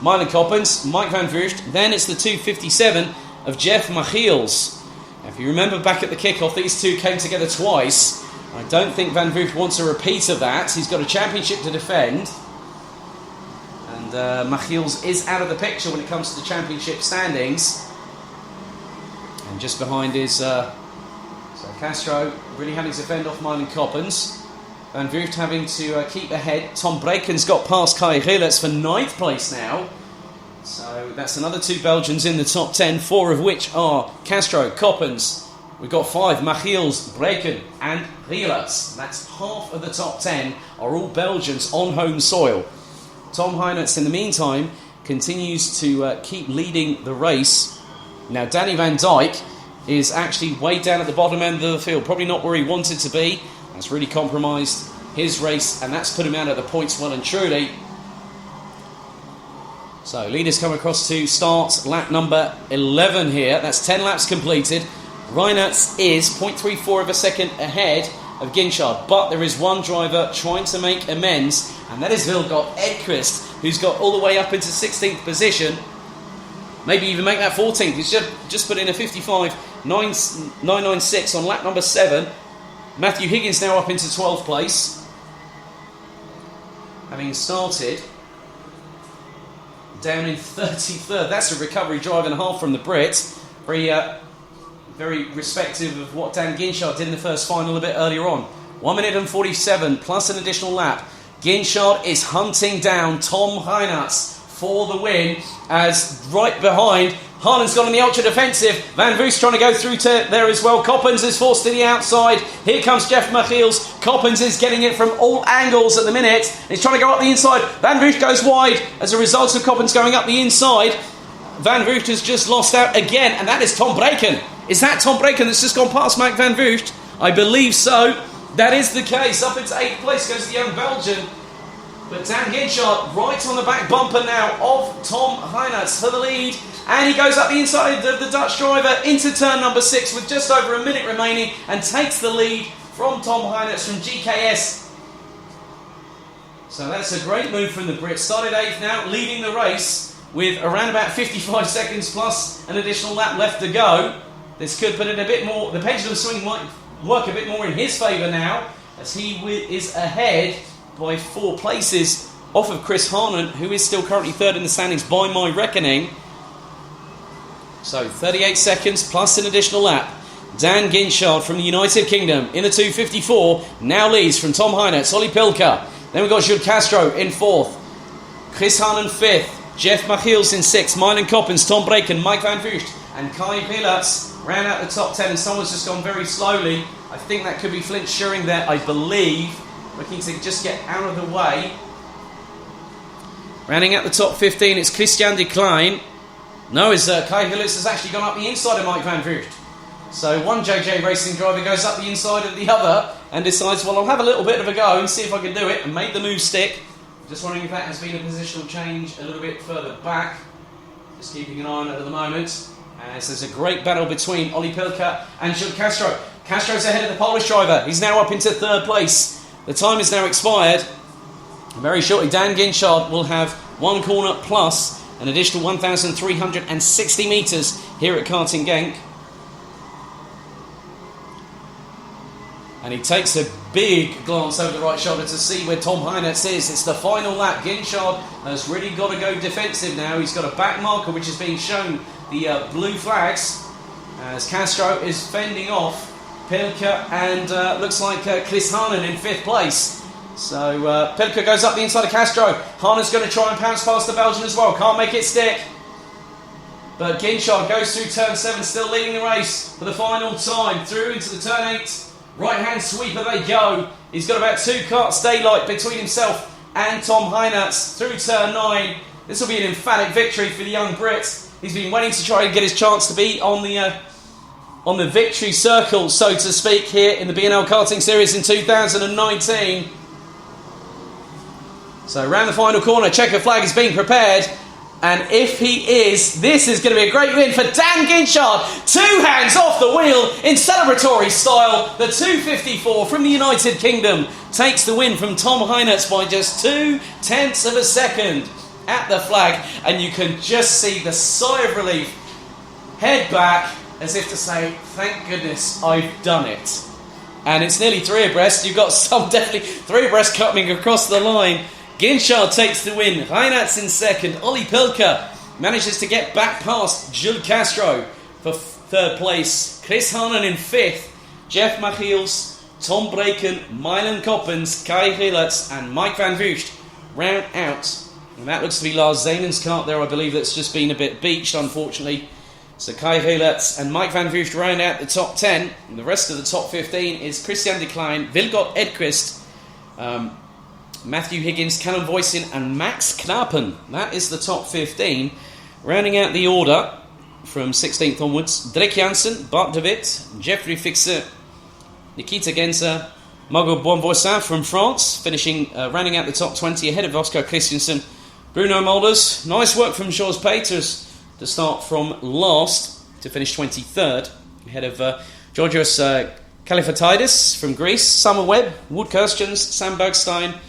Milan Coppens, Mike Van Vugt. Then it's the 257 of Jeff Machiels. If you remember back at the kickoff, these two came together twice. I don't think Van Vugt wants a repeat of that. He's got a championship to defend. Machiels is out of the picture when it comes to the championship standings, and just behind is so Castro really having to fend off Milan Coppens. Van Vugt having to keep ahead. Tom Breken's got past Kai Rielitz for 9th place now, so that's another 2 Belgians in the top 10, 4 of which are Castro, Coppens. We've got 5, Machiels, Breken and Rielitz. That's half of the top 10 are all Belgians on home soil. Tom Heinert, in the meantime, continues to keep leading the race. Now, Danny Van Dijk is actually way down at the bottom end of the field, probably not where he wanted to be. That's really compromised his race, and that's put him out of the points well and truly. So, leaders come across to start lap number 11 here. That's 10 laps completed. Reinert is 0.34 of a second ahead of Ginchard, but there is one driver trying to make amends, and that is Vilgot Edqvist, who's got all the way up into 16th position, maybe even make that 14th. He's just put in a 55.996 on lap number 7. Matthew Higgins now up into 12th place, having started down in 33rd. That's a recovery drive and a half from the Brit. Very respective of what Dan Ginchard did in the first final a bit earlier on. 1 minute and 47 plus an additional lap. Ginchard is hunting down Tom Heinert for the win, as right behind Haanen's gone on the ultra defensive. Van Vugt's trying to go through to there as well. Coppens is forced to the outside. Here comes Jeff Machiels. Coppens is getting it from all angles at the minute. He's trying to go up the inside. Van Vugt goes wide as a result of Coppens going up the inside. Van Vugt has just lost out again, and that is Tom Breken. Is that Tom Breken that's just gone past Mike Van Vugt? I believe so. That is the case. Up into 8th place goes the young Belgian. But Dan Ginchard right on the back bumper now of Tom Heinert for the lead. And he goes up the inside of the Dutch driver into turn number 6 with just over a minute remaining and takes the lead from Tom Heinert from GKS. So that's a great move from the Brit. Started 8th now, leading the race with around about 55 seconds plus an additional lap left to go. This could put in a bit more. The pendulum swing might work a bit more in his favour now, as he is ahead by 4 places off of Chris Haanen, who is still currently 3rd in the standings by my reckoning. So 38 seconds plus an additional lap. Dan Ginchard from the United Kingdom in the 254 now leads from Tom Heinert, Oli Pilka. Then we've got Jules Castro in 4th. Chris Haanen 5th. Jeff Machiels in 6th. Milan Coppens, Tom Breken, Mike Van Vugt and Kai Rielitz ran out the top 10, and someone's just gone very slowly. I think that could be Flint Schuring there, I believe. Looking to just get out of the way. Rounding out the top 15, it's Christian de Klein. No, Kai Rielitz has actually gone up the inside of Mike Van Vugt. So one JJ Racing driver goes up the inside of the other and decides, well, I'll have a little bit of a go and see if I can do it, and make the move stick. Just wondering if that has been a positional change a little bit further back. Just keeping an eye on it at the moment, as there's a great battle between Ollie Pilka and Jules Castro. Castro's ahead of the Polish driver. He's now up into third place. The time has now expired. Very shortly, Dan Ginchard will have one corner plus an additional 1,360 metres here at Karting Genk. And he takes a big glance over the right shoulder to see where Tom Heinertz is. It's the final lap. Ginchard has really got to go defensive now. He's got a back marker which is being shown the blue flags, as Castro is fending off Pilka and looks like Chris Harnan in 5th place. So Pilka goes up the inside of Castro. Harnan's going to try and pounce past the Belgian as well. Can't make it stick. But Ginchard goes through turn 7, still leading the race for the final time. Through into the turn 8. Right-hand sweeper they go. He's got about 2 carts daylight between himself and Tom Heinertz through turn 9. This will be an emphatic victory for the young Brit. He's been waiting to try and get his chance to be on the victory circle, so to speak, here in the BNL Karting Series in 2019. So around the final corner, checker flag is being prepared. And if he is, this is going to be a great win for Dan Ginchard. 2 hands off the wheel in celebratory style. The 254 from the United Kingdom takes the win from Tom Heinertz by just 0.2 of a second at the flag. And you can just see the sigh of relief. Head back as if to say, thank goodness I've done it. And it's nearly 3 abreast. You've got some definitely 3 abreast coming across the line. Ginchard takes the win. Heinertz in 2nd. Ollie Pilka manages to get back past Jules Castro for 3rd place. Chris Harnan in 5th. Jeff Machiels, Tom Breken, Milan Coppens, Kai Hillertz and Mike van Vugt round out. And that looks to be Lars Zainen's kart there, I believe, that's just been a bit beached, unfortunately. So Kai Hillertz and Mike van Vugt round out the top 10. And the rest of the top 15 is Christian de Klein, Vilgot Edqvist, Matthew Higgins, Callum Voisin and Max Knappen. That is the top 15. Rounding out the order from 16th onwards, Drake Janssen, Bart de Wit, Jeffrey Fixer, Nikita Genza, Margot Bonvoisin from France, finishing rounding out the top 20 ahead of Oscar Christensen. Bruno Mulders, nice work from Georges Peters to start from last to finish 23rd, ahead of Georgios Kalifatidis from Greece, Summer Webb, Wood Kirstjens, Sam Bergstein,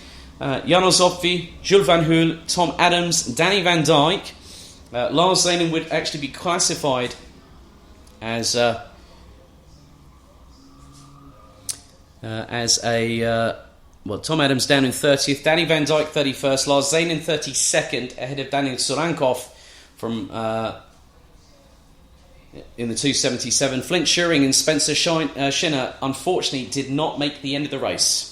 Janos Opvi, Jules Van Hoel, Tom Adams, Danny Van Dijk. Lars Zanen would actually be classified as a Tom Adams down in 30th, Danny Van Dijk 31st, Lars Zanen 32nd, ahead of Daniel Surankov from in the 277. Flint Schuring and Spencer Schinner unfortunately did not make the end of the race.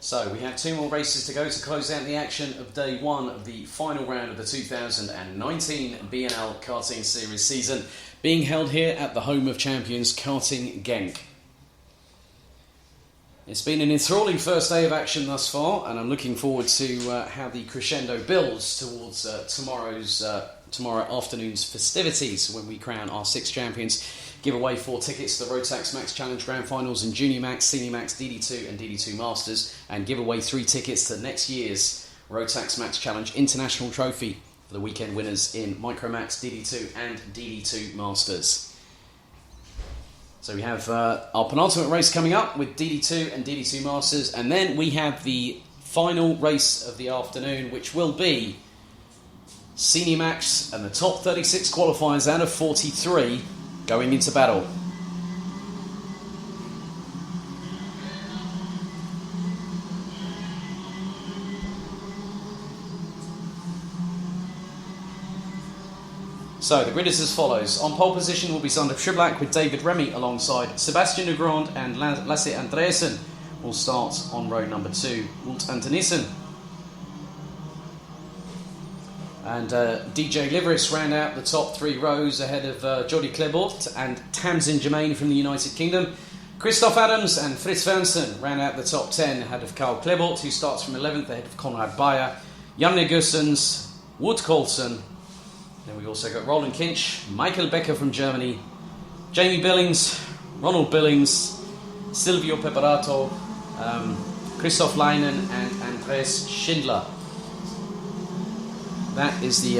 So we have 2 more races to go to close out the action of day 1 of the final round of the 2019 BNL Karting Series season, being held here at the home of champions Karting Genk. It's been an enthralling first day of action thus far, and I'm looking forward to how the crescendo builds towards tomorrow afternoon's festivities when we crown our 6 champions, give away 4 tickets to the Rotax Max Challenge Grand Finals in Junior Max, Senior Max, DD2 and DD2 Masters, and give away 3 tickets to next year's Rotax Max Challenge International Trophy for the weekend winners in Micromax, DD2 and DD2 Masters. So we have our penultimate race coming up with DD2 and DD2 Masters, and then we have the final race of the afternoon, which will be Senior Max and the top 36 qualifiers out of 43 going into battle. So the grid is as follows. On pole position will be Sander Schiblak with David Remy alongside Sebastian de Grand and Lasse Andreasen. Will start on row number 2, Walt Antonissen. And DJ Liveris round out the top 3 rows ahead of Jordi Klebort and Tamsin Germain from the United Kingdom. Christoph Adams and Frits Vansen round out the top 10 ahead of Karl Klebort, who starts from 11th ahead of Konrad Bayer. Janne Gussens, Wood Colson. Then we've also got Roland Kinch, Michael Becker from Germany, Jamie Billings, Ronald Billings, Silvio Peperato, Christoph Leinen and Andreas Schindler. That is the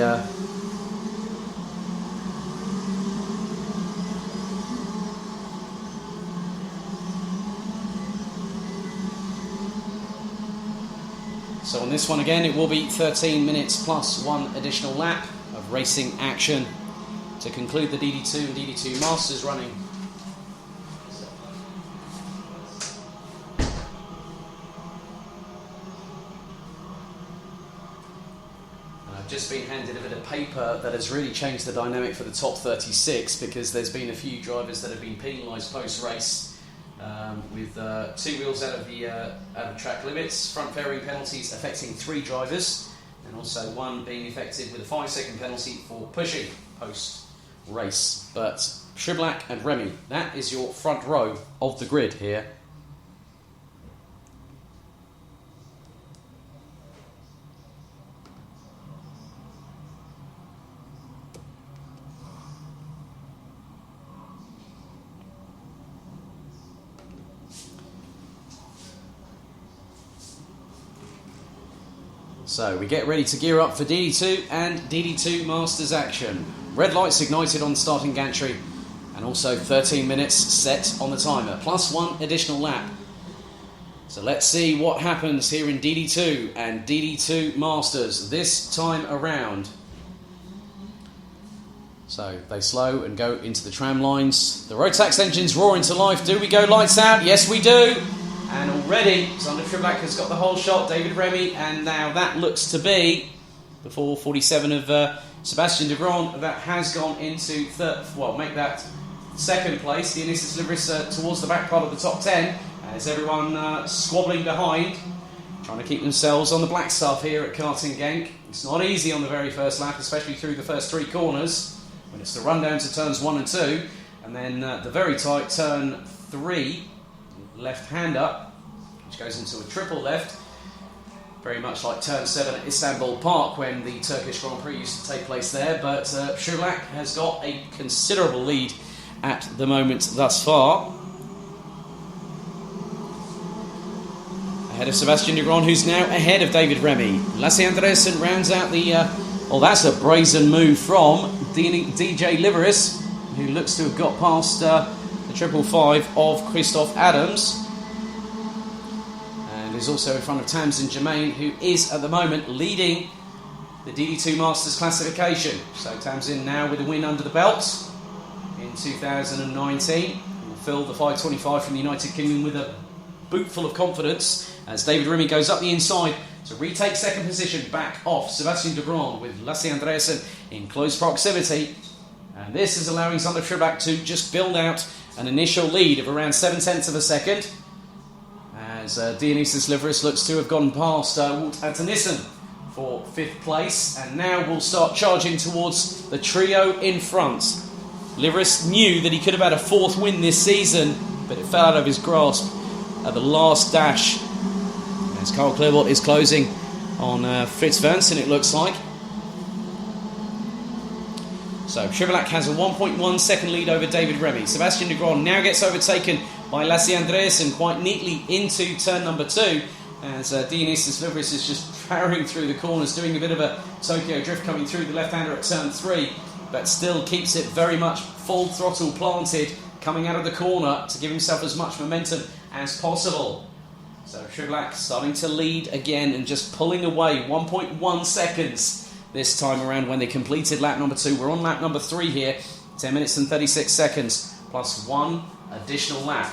so on this one again it will be 13 minutes plus 1 additional lap of racing action to conclude the DD2 and DD2 Masters running. Just been handed a bit of paper that has really changed the dynamic for the top 36, because there's been a few drivers that have been penalised post-race with 2 wheels out of track limits, front fairing penalties affecting 3 drivers, and also 1 being affected with a 5-second penalty for pushing post-race. But Schiblak and Remy, that is your front row of the grid here. So we get ready to gear up for DD2 and DD2 Masters action. Red lights ignited on starting gantry, and also 13 minutes set on the timer, plus 1 additional lap. So let's see what happens here in DD2 and DD2 Masters this time around. So they slow and go into the tram lines. The Rotax engines roar into life. Do we go lights out? Yes, we do. And already, Sander Schiblak has got the whole shot, David Remy, and now that looks to be the 447 of Sebastian de Grand. That has gone into make that second place. The Ionissus Liveris towards the back part of the top 10, as everyone squabbling behind, trying to keep themselves on the black stuff here at Karting Genk. It's not easy on the very first lap, especially through the first 3 corners, when it's the run down to turns 1 and 2, and then the very tight turn 3, left-hander, which goes into a triple left, very much like turn 7 at Istanbul Park when the Turkish Grand Prix used to take place there. But Schiblak has got a considerable lead at the moment thus far, ahead of Sebastian de Grand, who's now ahead of David Remy. Lasse Andreasen rounds out the that's a brazen move from DJ Liveris, who looks to have got past the 555 of Christoph Adams, and is also in front of Tamsin Germain, who is at the moment leading the DD2 Masters classification. So Tamsin now with a win under the belt in 2019 will fill the 525 from the United Kingdom with a boot full of confidence as David Remy goes up the inside to retake second position back off Sebastian de Grand, with Lasse Andreasen in close proximity. And this is allowing Sander Schiblak to just build out an initial lead of around 0.7 of a second, as as Dionysus Liveris looks to have gone past Walt Antonissen for 5th place, and now will start charging towards the trio in front. Liveris knew that he could have had a 4th win this season, but it fell out of his grasp at the last dash, as Karl Klebert is closing on Fritz Wernsen, it looks like. So Tribolac has a 1.1 second lead over David Remy. Sebastian de Grand now gets overtaken by Lasse Andreasen quite neatly into turn number 2, as Dionysus Liveris is just powering through the corners, doing a bit of a Tokyo drift coming through the left-hander at turn 3, but still keeps it very much full throttle planted, coming out of the corner to give himself as much momentum as possible. So Tribolac starting to lead again and just pulling away 1.1 seconds this time around when they completed lap number 2. We're on lap number 3 here, 10 minutes and 36 seconds, plus 1 additional lap.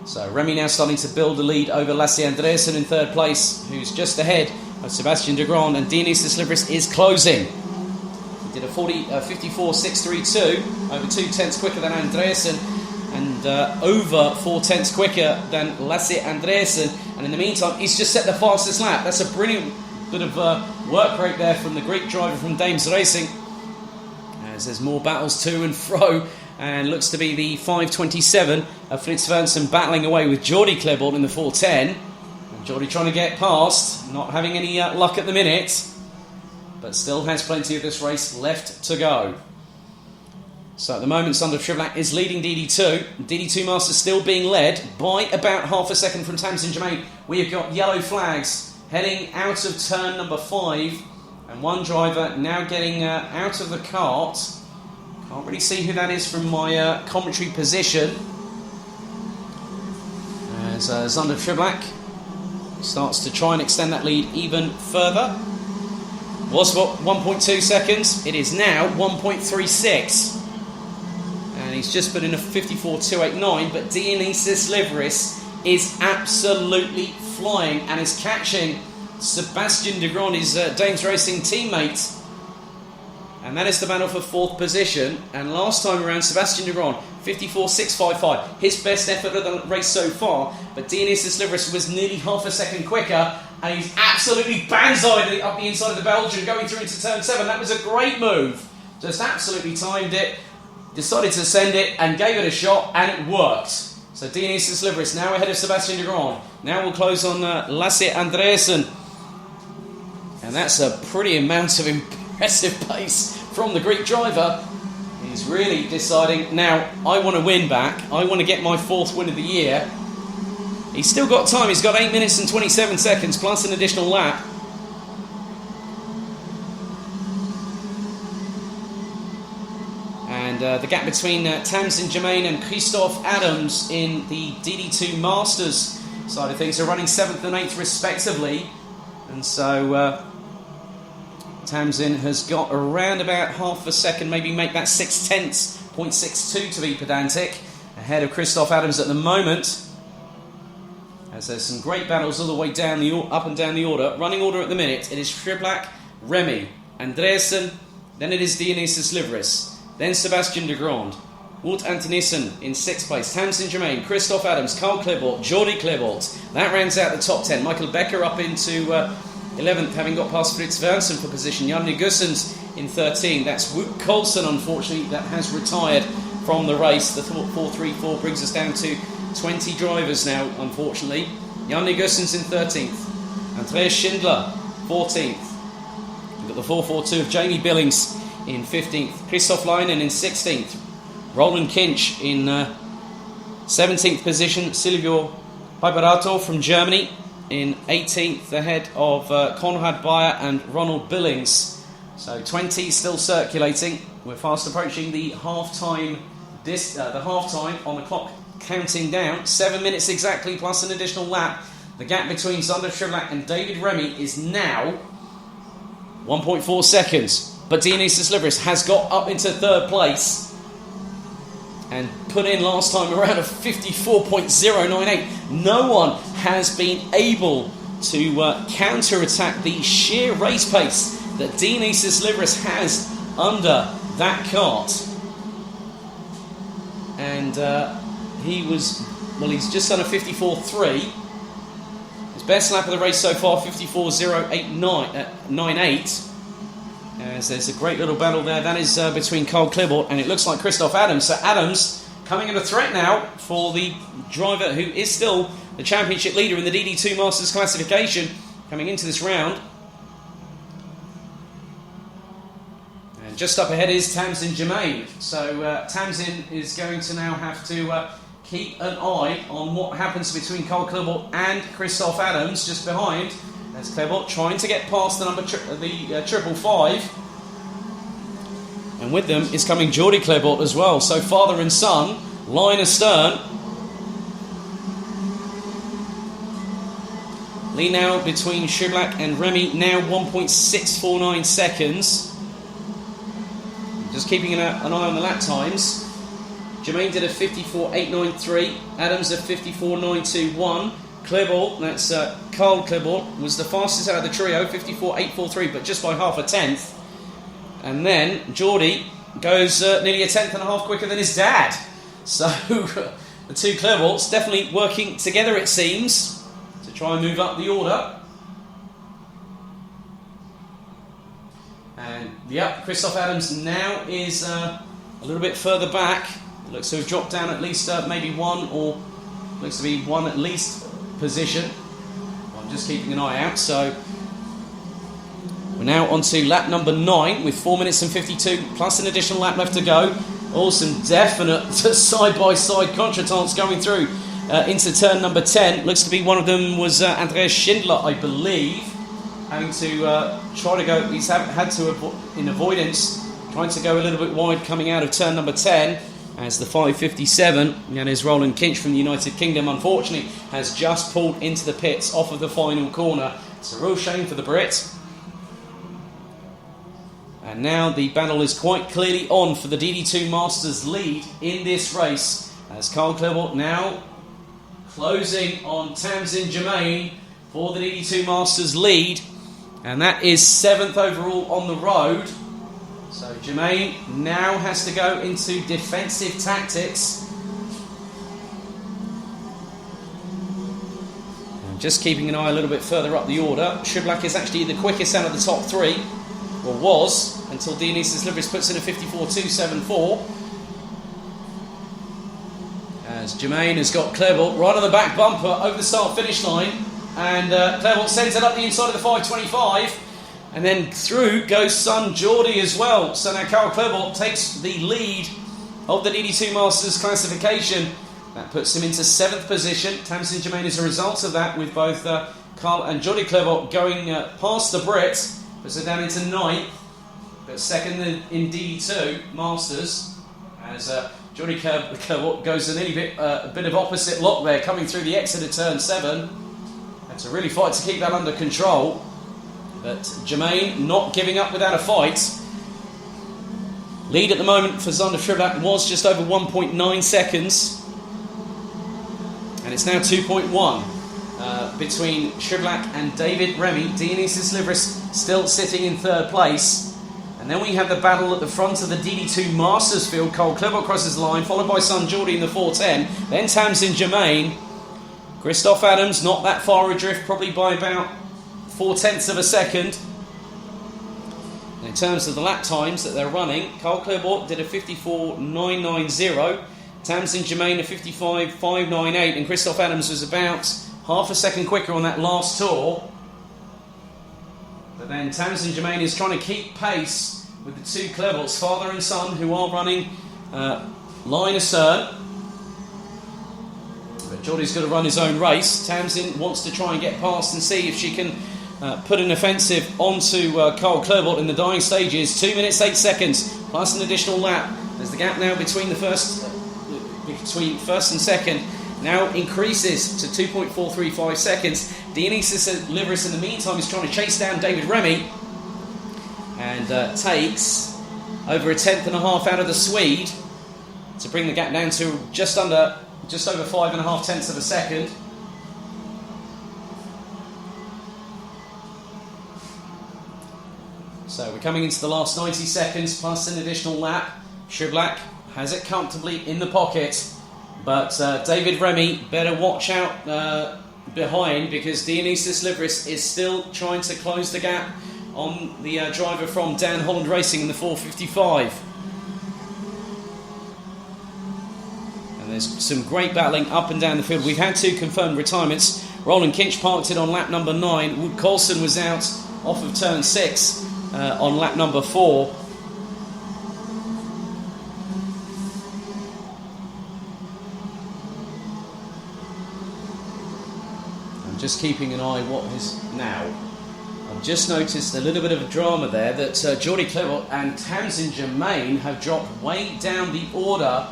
So Remy now starting to build a lead over Lasse Andreasen in 3rd place, who's just ahead of Sebastian de Grand, and Dionysus Liveris is closing. He did a 54.632, over 2 tenths quicker than Andreasen, and over 4 tenths quicker than Lasse Andreasen, and in the meantime he's just set the fastest lap. That's a brilliant bit of work rate there from the Greek driver from Dames Racing, as there's more battles to and fro, and looks to be the 5.27 of Fritz Wernsen battling away with Jordi Klebert in the 4.10, and Jordi trying to get past, not having any luck at the minute, but still has plenty of this race left to go. So at the moment, Sander Tribolac is leading DD2. DD2 Masters still being led by about half a second from Tamsin Germain. We have got yellow flags heading out of turn number 5, and one driver now getting out of the kart. Can't really see who that is from my commentary position. As Sander Tribolac starts to try and extend that lead even further. Was what, 1.2 seconds? It is now 1.36. And he's just put in a 54.289, but Dionysus Liveris is absolutely flying and is catching Sebastian de Grand, his Dames Racing teammate. And that is the battle for 4th position. And last time around, Sebastian de Grand, 54.655, his best effort of the race so far. But Dionysus Liveris was nearly half a second quicker, and he's absolutely banzai up the inside of the Belgian going through into turn 7. That was a great move. Just absolutely timed it. Decided to send it and gave it a shot, and it worked. So Dionysus Liveris now ahead of Sebastian de Grand. Now we'll close on Lasse Andreasen, and that's a pretty amount of impressive pace from the Greek driver. He's really deciding, now I want to win back, I want to get my 4th win of the year. He's still got time, he's got 8 minutes and 27 seconds plus an additional lap. And the gap between Tamsin Germain and Christophe Adams in the DD2 Masters side of things are running 7th and 8th respectively. And so Tamsin has got around about half a second, maybe make that 6 tenths, 0.62 to be pedantic, ahead of Christophe Adams at the moment. As there's some great battles all the way down up and down the order. Running order at the minute, it is Tribolac, Remy, Andreasen, then it is Dionysus Liveris, then Sebastian de Grand, Walt Antonissen in 6th place, Tamsin Germain, Christophe Adams, Karl Klebert, Jordi Klebert. That rounds out the top 10. Michael Becker up into 11th, having got past Fritz Wernsen for position. Janne Gussens in 13th. That's Wout Colson, unfortunately, that has retired from the race. The 4.34 brings us down to 20 drivers now, unfortunately. Janne Gussens in 13th. Andreas Schindler, 14th. We've got the 4.42 of Jamie Billings in 15th. Christoph Leinen in 16th. Roland Kinch in 17th position. Silvio Piperato from Germany in 18th, ahead of Konrad Bayer and Ronald Billings. So 20 still circulating. We're fast approaching the half-time on the clock, counting down. 7 minutes exactly, plus an additional lap. The gap between Sander Tribolac and David Remy is now 1.4 seconds. But Dionysus Liveris has got up into 3rd place and put in last time around a 54.098. No one has been able to counter-attack the sheer race pace that Dionysus Liveris has under that kart. And he was well, he's just done a 54.3. His best lap of the race so far, 54.098. As there's a great little battle there. That is between Carl Clibbort and it looks like Christoph Adams. So Adams coming under threat now for the driver who is still the championship leader in the DD2 Masters classification coming into this round. And just up ahead is Tamsin Germain. So Tamsin is going to now have to keep an eye on what happens between Carl Clibbort and Christoph Adams just behind. There's Clibbort trying to get past the number 555. And with them is coming Geordie Clibbort as well. So father and son, line astern. Lead now between Schublak and Remy, now 1.649 seconds. Just keeping an eye on the lap times. Germain did a 54.893, Adams a 54.921. Clibbort, that's Carl Clibbort, was the fastest out of the trio, 54.843, but just by half a tenth. And then Geordie goes nearly a tenth and a half quicker than his dad. So the two Clibborts definitely working together, it seems, to try and move up the order. And yep, Christoph Adams now is a little bit further back. Looks to have dropped down at least maybe one, or looks to be one at least position. I'm just keeping an eye out. So we're now on to lap number 9 with 4 minutes and 52 plus an additional lap left to go. All some definite side-by-side contretemps going through into turn number 10. Looks to be one of them was Andreas Schindler, I believe, having to try to go. He's had to, in avoidance, trying to go a little bit wide coming out of turn number 10. As the 557, and is Roland Kinch from the United Kingdom, unfortunately, has just pulled into the pits off of the final corner. It's a real shame for the Brit. And now the battle is quite clearly on for the DD2 Masters lead in this race, as Carl Clibbort now closing on Tamsin Germain for the DD2 Masters lead, and that is 7th overall on the road. So Germain now has to go into defensive tactics. And just keeping an eye a little bit further up the order. Schublak is actually the quickest out of the top 3, or was, until Dionysus Libris puts in a 54.274. As Germain has got Clibbort right on the back bumper over the start-finish line. And Clibbort sends it up the inside of the 525. And then through goes son Geordie as well. So now Carl Clibbort takes the lead of the DD2 Masters classification. That puts him into 7th position. Tamsin Germain is a result of that, with both Carl and Geordie Clibbort going past the Brit. Puts it down into 9th, but second in DD2 Masters. As Geordie Clibbort goes a bit of opposite lock there, coming through the exit of turn 7. Had to really fight to keep that under control. But Germain not giving up without a fight. Lead at the moment for Zander Schublak was just over 1.9 seconds. And it's now 2.1 between Schublak and David Remy. Dionysus Libris still sitting in 3rd place. And then we have the battle at the front of the DD2 Masters field. Carl Clibbort crosses the line, followed by son Geordie in the 410. Then Tamsin Germain. Christoph Adams not that far adrift, probably by about 0.4 of a second. And in terms of the lap times that they're running, Carl Clibbort did a 54.990, Tamsin Germain a 55.598, and Christoph Adams was about half a second quicker on that last tour. But then Tamsin Germain is trying to keep pace with the two Clibborts, father and son, who are running line astern. But Geordie's got to run his own race. Tamsin wants to try and get past and see if she can put an offensive onto Carl Clibbort in the dying stages. 2 minutes 8 seconds plus an additional lap. There's the gap now between first and second now increases to 2.435 seconds. Dionysus Libris in the meantime is trying to chase down David Remy and takes over a tenth and a half out of the Swede to bring the gap down to just over 5.5 tenths of a second. So we're coming into the last 90 seconds plus an additional lap. Schublak has it comfortably in the pocket. But David Remy better watch out behind, because Dionysius Livris is still trying to close the gap on the driver from Dan Holland Racing in the 455. And there's some great battling up and down the field. We've had 2 confirmed retirements. Roland Kinch parked it on lap number 9. Wood Coulson was out off of turn 6 on lap number 4. Just keeping an eye what is now. I've just noticed a little bit of a drama there, that Jordi Clermont and Tamsin Germain have dropped way down the order,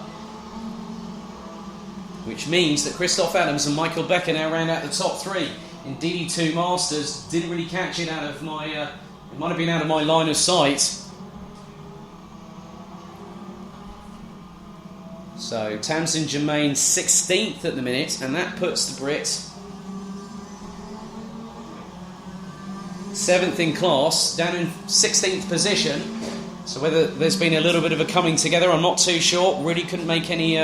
which means that Christoph Adams and Michael Becker now round out the top 3 in DD2 Masters. Didn't really catch it out of my, it might have been out of my line of sight. So Tamsin Germain 16th at the minute, and that puts the Brit 7th in class, down in 16th position. So whether there's been a little bit of a coming together, I'm not too sure. Really couldn't make any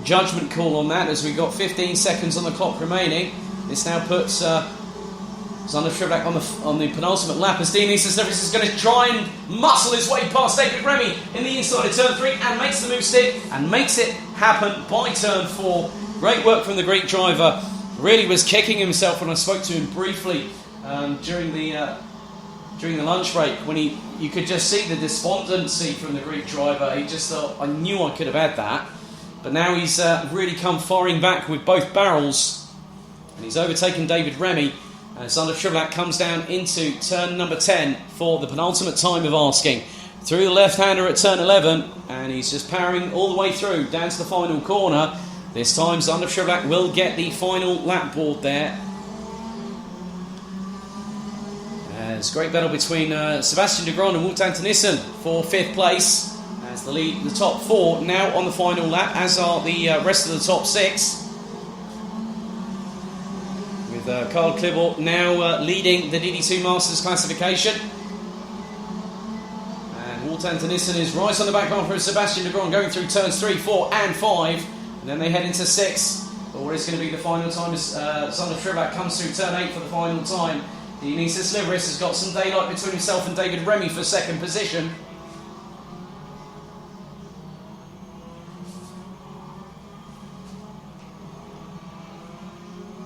judgment call on that, as we've got 15 seconds on the clock remaining. This now puts Zander Triblack on the penultimate lap, as Dionysius Livris is going to try and muscle his way past David Remy in the inside of turn 3, and makes the move stick and makes it happen by turn 4. Great work from the Greek driver. Really was kicking himself when I spoke to him briefly during the lunch break, when you could just see the despondency from the Greek driver. He just thought, I knew I could have had that. But now he's really come firing back with both barrels, and he's overtaken David Remy. Zander Triblack comes down into turn number 10 for the penultimate time of asking. Through the left-hander at turn 11, and he's just powering all the way through down to the final corner. This time Zander Triblack will get the final lap board there. It's a great battle between Sebastian de Grand and Wout Antonissen for 5th place, as the top 4 now on the final lap, as are the rest of the top 6, with Karl Klibor now leading the DD2 Masters classification, and Wout Antonissen is right on the back marker of Sebastian de Grand, going through turns 3, 4 and 5, and then they head into 6, but what is going to be the final time as Zander Triblack comes through turn 8 for the final time. Dionysius Livris has got some daylight between himself and David Remy for 2nd position.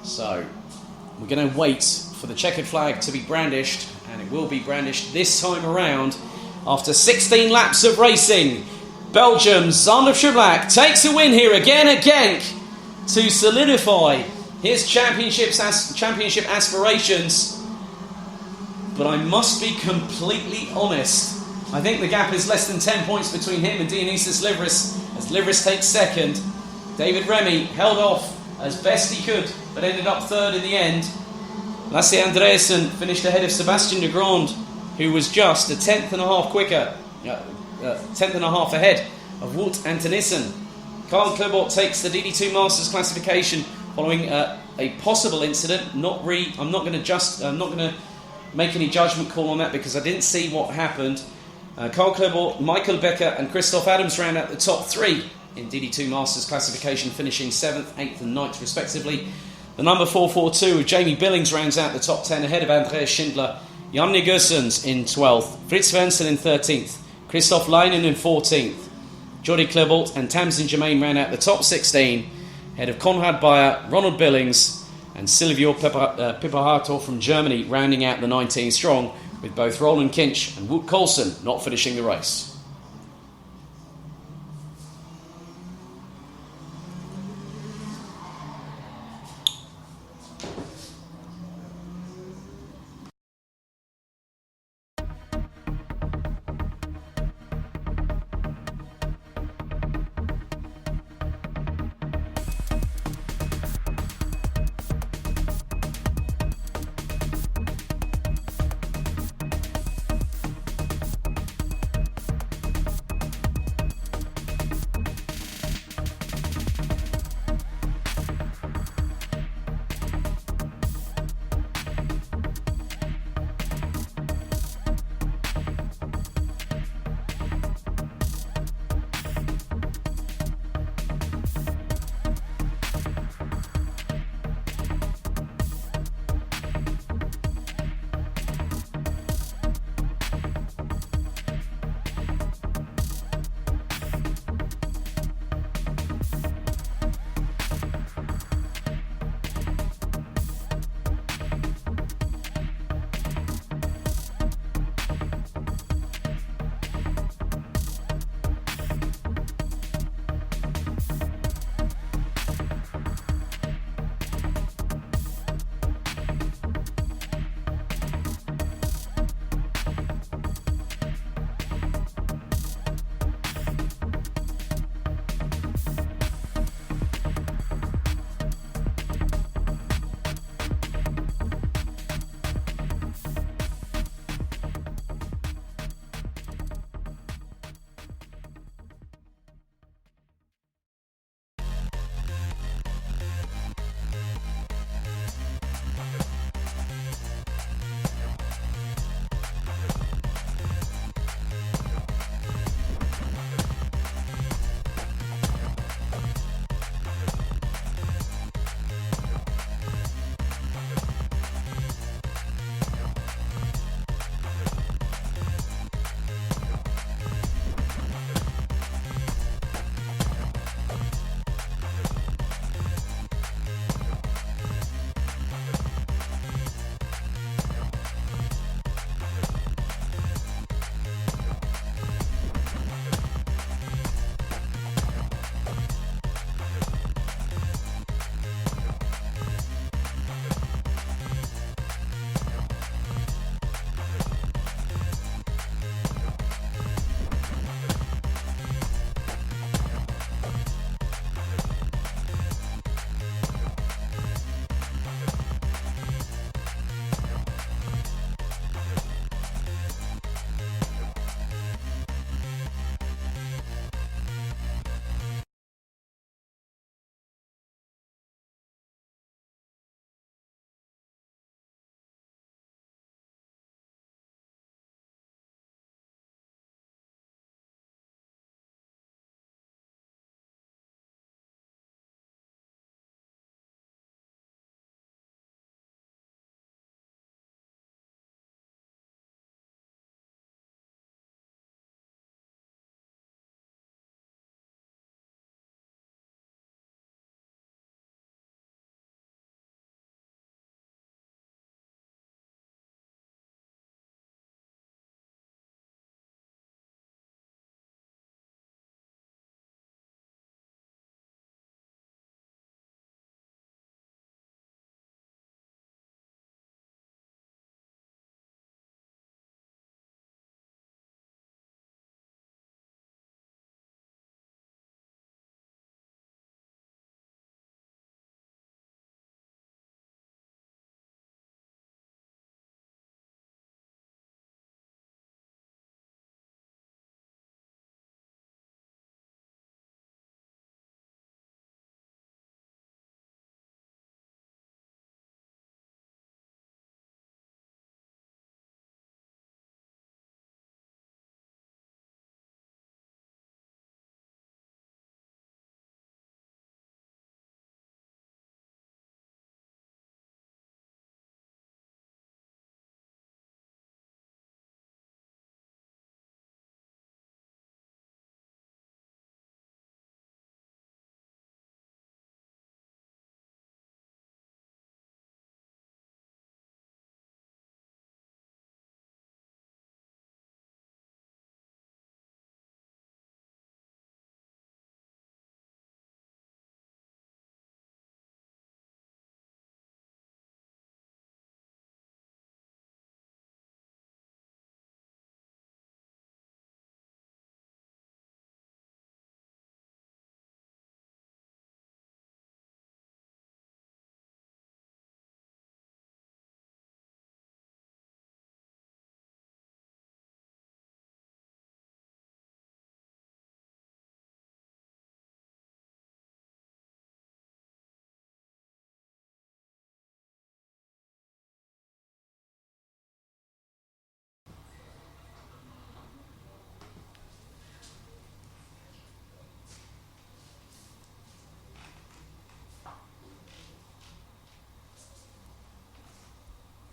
So, we're going to wait for the checkered flag to be brandished, and it will be brandished this time around after 16 laps of racing. Belgium's Zander Triblack takes a win here again at Genk to solidify his championship aspirations. But I must be completely honest, I think the gap is less than 10 points between him and Dionysius Livris, as Livris takes 2nd. David Remy held off as best he could, but ended up 3rd in the end. Lasse Andreasen finished ahead of Sebastian de Grand, who was just a 10th and a half quicker, 10th and a half ahead of Wout Antonissen. Karl Klibor takes the DD2 Masters classification following a possible incident. I'm not going to make any judgment call on that, because I didn't see what happened. Karl Klibor, Michael Becker and Christoph Adams round out the top 3 in DD2 Masters classification, finishing 7th, 8th and 9th respectively. The number 442 of Jamie Billings rounds out the top 10 ahead of Andreas Schindler. Jan Negussens in 12th, Fritz Wenzel in 13th, Christoph Leinen in 14th. Jordi Clermont and Tamsin Germain round out the top 16 ahead of Konrad Bayer, Ronald Billings and Silvio Pippahato from Germany rounding out the 19 strong, with both Roland Kinch and Wout Coulson not finishing the race.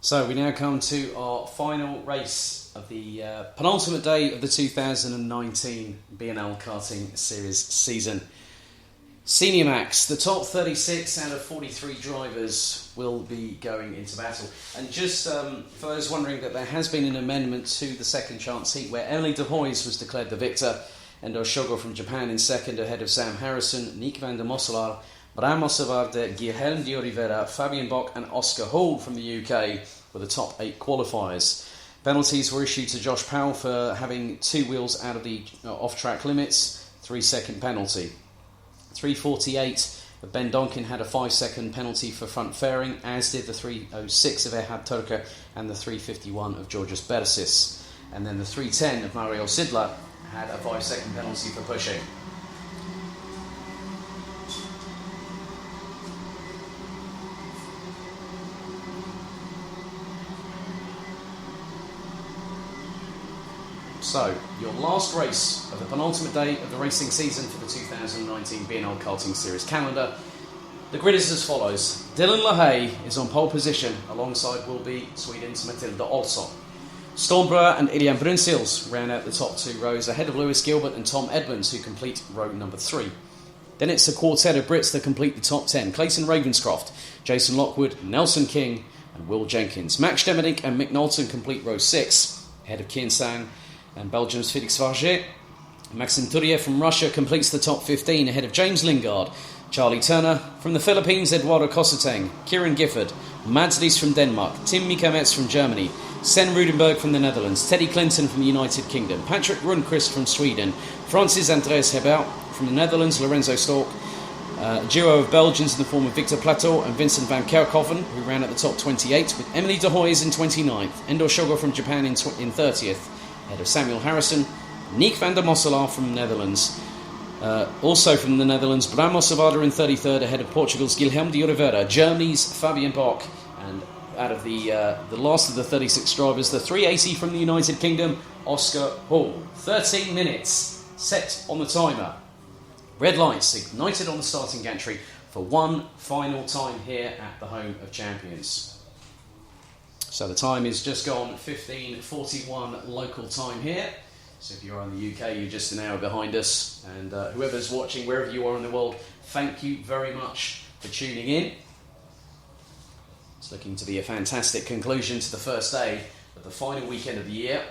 So we now come to our final race of the penultimate day of the 2019 BNL Karting Series season. Senior Max, the top 36 out of 43 drivers will be going into battle. And just for those wondering, that there has been an amendment to the second chance heat where Emily de Hoys was declared the victor, Endo Shogo from Japan in second ahead of Sam Harrison, Nick van der Mosselaar, Bram Ossewaarde, Guilherme de Oliveira, Fabian Bock and Oscar Hall from the UK were the top 8 qualifiers. Penalties were issued to Josh Powell for having 2 wheels out of the off-track limits, 3-second penalty. 3:48, Ben Donkin had a 5-second penalty for front fairing, as did the 3:06 of Erhard Turker and the 3:51 of Georgios Bersis. And then the 3:10 of Mario Sidler had a 5-second penalty for pushing. So, your last race of the penultimate day of the racing season for the 2019 BNL Karting Series calendar. The grid is as follows. Dylan LaHaye is on pole position alongside will be Sweden's Matilda Olsson. Stormbroer and Ilian Brunsils round out the top 2 rows ahead of Lewis Gilbert and Tom Edmonds, who complete row number 3. Then it's a quartet of Brits that complete the top 10. Clayton Ravenscroft, Jason Lockwood, Nelson King and Will Jenkins. Max Demenik and Mick Knowlton complete row 6 ahead of Kian Sang and Belgium's Felix Varget. Maxim Turiev from Russia completes the top 15 ahead of James Lingard. Charlie Turner from the Philippines, Eduardo Cosseteng. Kieran Gifford, Mads Lies from Denmark. Tim Mikametz from Germany. Sen Rudenberg from the Netherlands. Teddy Clinton from the United Kingdom. Patrick Rundqvist from Sweden. Francis Andreas Hebel from the Netherlands. Lorenzo Stork. A duo of Belgians in the form of Victor Plateau and Vincent van Kerkhoven, who ran at the top 28, with Emily de Hoys in 29th. Endo Shogo from Japan in 30th. Ahead of Samuel Harrison, Nick van der Mosselaar from the Netherlands. Also from the Netherlands, Bram Ossewaarde in 33rd, ahead of Portugal's Guilherme de Oliveira, Germany's Fabian Bock, and out of the last of the 36 drivers, the 380 from the United Kingdom, Oscar Hall. 13 minutes set on the timer. Red lights ignited on the starting gantry for one final time here at the home of champions. So the time is just gone 15:41 local time here. So if you're in the UK, you're just an hour behind us. And whoever's watching, wherever you are in the world, thank you very much for tuning in. It's looking to be a fantastic conclusion to the first day of the final weekend of the year.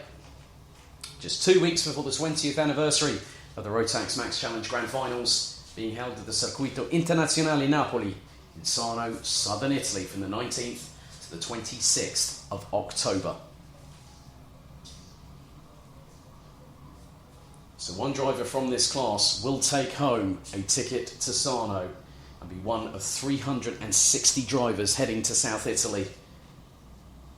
Just 2 weeks before the 20th anniversary of the Rotax Max Challenge Grand Finals, being held at the Circuito Internazionale Napoli in Sarno, southern Italy, from the 19th the 26th of October. So one driver from this class will take home a ticket to Sarno and be one of 360 drivers heading to South Italy,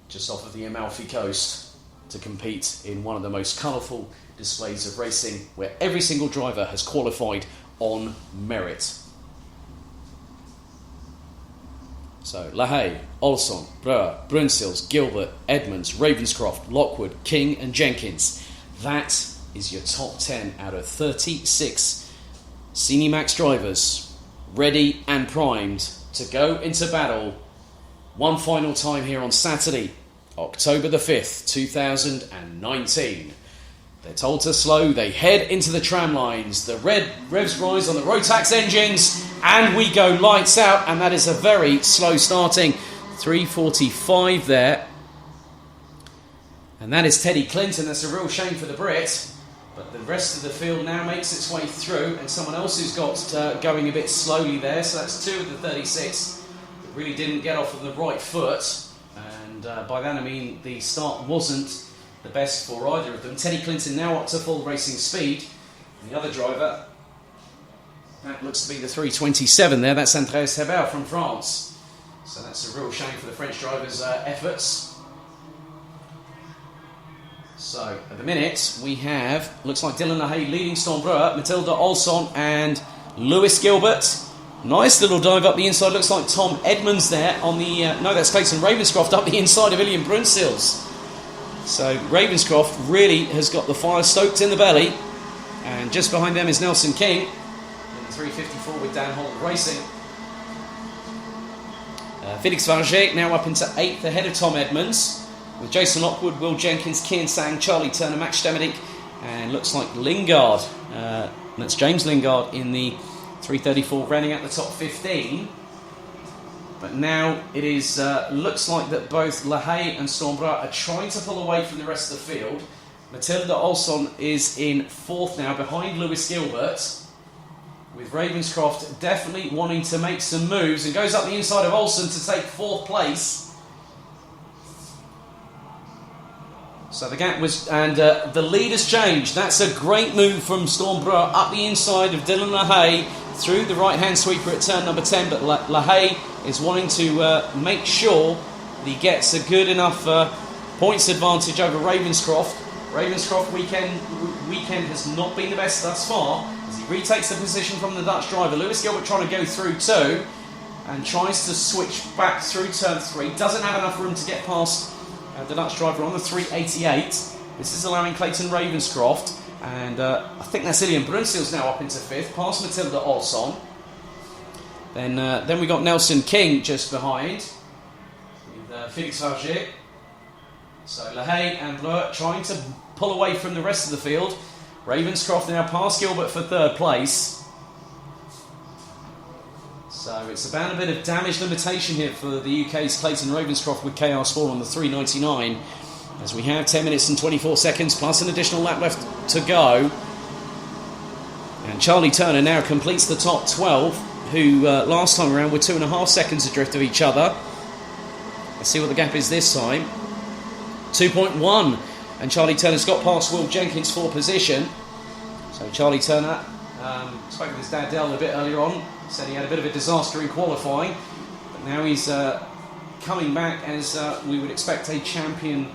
just off of the Amalfi coast, to compete in one of the most colourful displays of racing, where every single driver has qualified on merit. So, LaHaye, Olsson, Breuer, Brunsils, Gilbert, Edmonds, Ravenscroft, Lockwood, King and Jenkins. That is your top 10 out of 36 Senior Max drivers, ready and primed to go into battle one final time here on Saturday, October the 5th, 2019. They're told to slow, they head into the tram lines, the red revs rise on the Rotax engines, and we go lights out, and that is a very slow starting. 3:45 there. And that is Teddy Clinton. That's a real shame for the Brit, but the rest of the field now makes its way through, and someone else who's got going a bit slowly there, so that's 2 of the 36 that really didn't get off on the right foot, and by that I mean the start wasn't the best for either of them. Teddy Clinton now up to full racing speed. And the other driver, that looks to be the 3:27 there. That's Andreas Hebel from France. So that's a real shame for the French driver's efforts. So at the minute we have, looks like Dylan LaHaye leading Stormbroer, Matilda Olsson and Lewis Gilbert. Nice little dive up the inside. Looks like Tom Edmonds there on the... no, that's Clayton Ravenscroft up the inside of Ilian Brunsils. So Ravenscroft really has got the fire stoked in the belly, and just behind them is Nelson King in 3:54 with Dan Holt Racing. Felix Varget now up into 8th ahead of Tom Edmonds, with Jason Lockwood, Will Jenkins, Kian Sang, Charlie Turner, Max Stemmerink, and looks like Lingard. That's James Lingard in the 334, rounding out the top 15. But now it is looks like that both La Haye and Stormbra are trying to pull away from the rest of the field. Matilda Olsson is in 4th now, behind Lewis Gilbert, with Ravenscroft definitely wanting to make some moves, and goes up the inside of Olsson to take 4th place. So the gap was, and the lead has changed. That's a great move from Stormbra up the inside of Dylan La Haye through the right-hand sweeper at turn number 10, but La Haye is wanting to make sure that he gets a good enough points advantage over Ravenscroft. Ravenscroft weekend has not been the best thus far, as he retakes the position from the Dutch driver. Lewis Gilbert trying to go through too, and tries to switch back through turn 3. Doesn't have enough room to get past the Dutch driver on the 388. This is allowing Clayton Ravenscroft, and I think that's Ilian Brunsil's now up into 5th, past Matilda Olsson. Then we got Nelson King just behind, with Felix Varget. So La Haye and Bleur trying to pull away from the rest of the field. Ravenscroft now past Gilbert for 3rd place. So it's about a bit of damage limitation here for the UK's Clayton Ravenscroft with KR Sport on the 399, as we have 10 minutes and 24 seconds plus an additional lap left to go. And Charlie Turner now completes the top 12, who last time around were 2.5 seconds adrift of each other. Let's see what the gap is this time. 2.1, and Charlie Turner's got past Will Jenkins for position. So Charlie Turner spoke with his dad Dale a bit earlier on, said he had a bit of a disaster in qualifying, but now he's coming back as we would expect a champion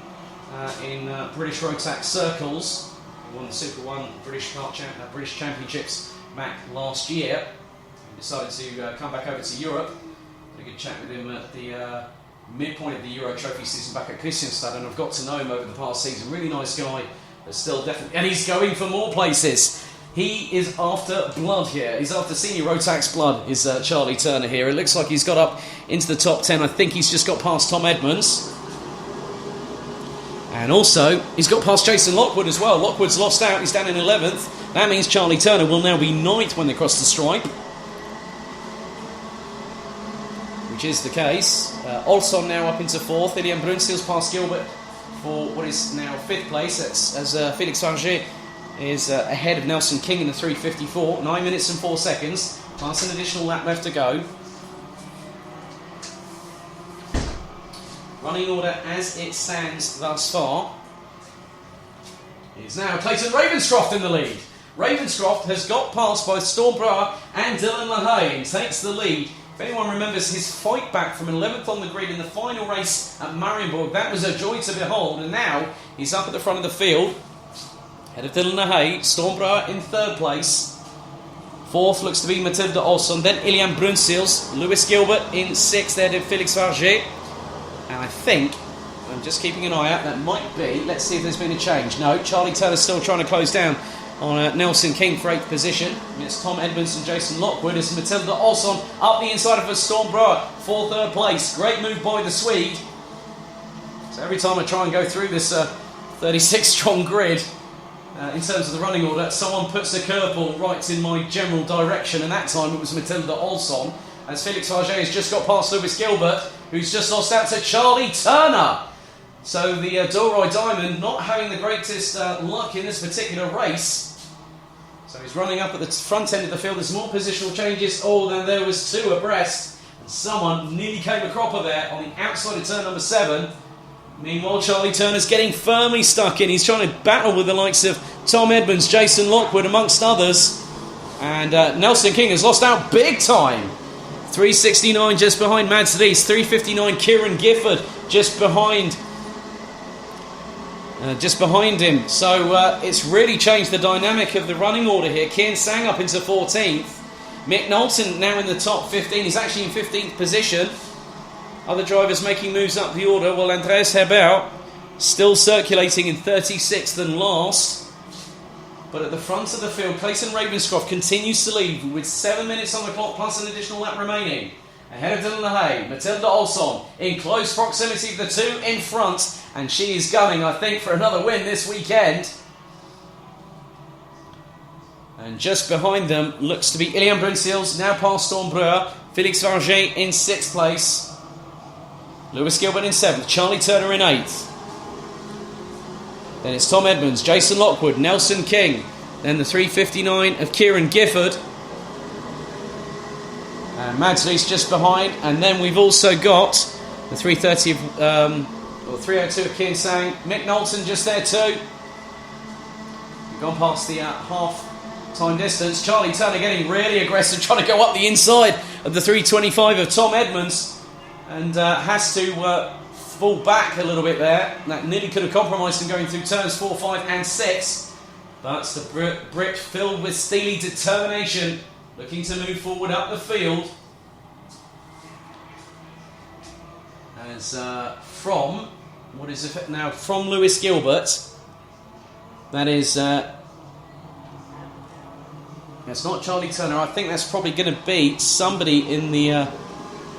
in British Rotax circles. He won the Super 1 British Championships back last year. He decided to come back over to Europe. Had a good chat with him at the midpoint of the Euro Trophy season back at Kristianstad, and I've got to know him over the past season. Really nice guy, but still definitely, and he's going for more places. He is after blood here. He's after senior Rotax blood, is Charlie Turner here. It looks like he's got up into the top 10. I think he's just got past Tom Edmonds. And also, he's got past Jason Lockwood as well. Lockwood's lost out. He's down in 11th. That means Charlie Turner will now be 9th when they cross the stripe, which is the case. Olsson now up into 4th. Ilian Brunsil's past Gilbert for what is now 5th place. That's as Felix Varget is ahead of Nelson King in the 354. 9 minutes and 4 seconds. Plus an additional lap left to go. Running order as it stands thus far is now Clayton Ravenscroft in the lead. Ravenscroft has got past both Stormbra and Dylan La Haye and takes the lead. If anyone remembers his fight back from 11th on the grid in the final race at Marienburg, that was a joy to behold, and now he's up at the front of the field. Ahead of Dylan La Haye, Stormbra in 3rd place. 4th looks to be Matilda Olsson, then Ilian Brunsils, Lewis Gilbert in 6th, ahead of Felix Varget. And I think, I'm just keeping an eye out, that might be, let's see if there's been a change. No, Charlie Turner's still trying to close down on Nelson King for 8th position. It's Tom Edmonds and Jason Lockwood as Matilda Olsson up the inside of a Stormbra for 3rd place. Great move by the Swede. So every time I try and go through this 36 strong grid, in terms of the running order, someone puts a curveball right in my general direction, and that time it was Matilda Olsson, as Felix Varget has just got past Lewis Gilbert, who's just lost out to Charlie Turner. So the Dorroy Diamond not having the greatest luck in this particular race. So he's running up at the front end of the field. There's more positional changes. Oh, then there was 2 abreast. And someone nearly came a cropper there on the outside of turn number 7. Meanwhile, Charlie Turner's getting firmly stuck in. He's trying to battle with the likes of Tom Edmonds, Jason Lockwood, amongst others. And Nelson King has lost out big time. 369 just behind Mads Rees. 359 Kieran Gifford just behind him. So it's really changed the dynamic of the running order here. Kian Sang up into 14th. Mick Knowlton now in the top 15. He's actually in 15th position. Other drivers making moves up the order. Well, Andreas Herbert still circulating in 36th and last. But at the front of the field, Clayton Ravenscroft continues to lead with 7 minutes on the clock plus an additional lap remaining. Ahead of Dylan LaHaye, Matilda Olsson in close proximity of the two in front, and she is gunning, I think, for another win this weekend. And just behind them looks to be Ilian Brunsils, now past Stormbreur. Felix Varget in 6th place. Lewis Gilbert in 7th. Charlie Turner in 8th. Then it's Tom Edmonds, Jason Lockwood, Nelson King. Then the 3:59 of Kieran Gifford. And Mads Lees just behind. And then we've also got the 3:30 of 3:02 of Kian Sang. Mick Knowlton just there too. We've gone past the half-time distance. Charlie Turner getting really aggressive, trying to go up the inside of the 3:25 of Tom Edmonds. And has to fall back a little bit there. That nearly could have compromised him going through turns 4, 5 and 6. But it's the Brit filled with steely determination, looking to move forward up the field. As from Lewis Gilbert, that is, it's not Charlie Turner. I think that's probably going to be somebody in the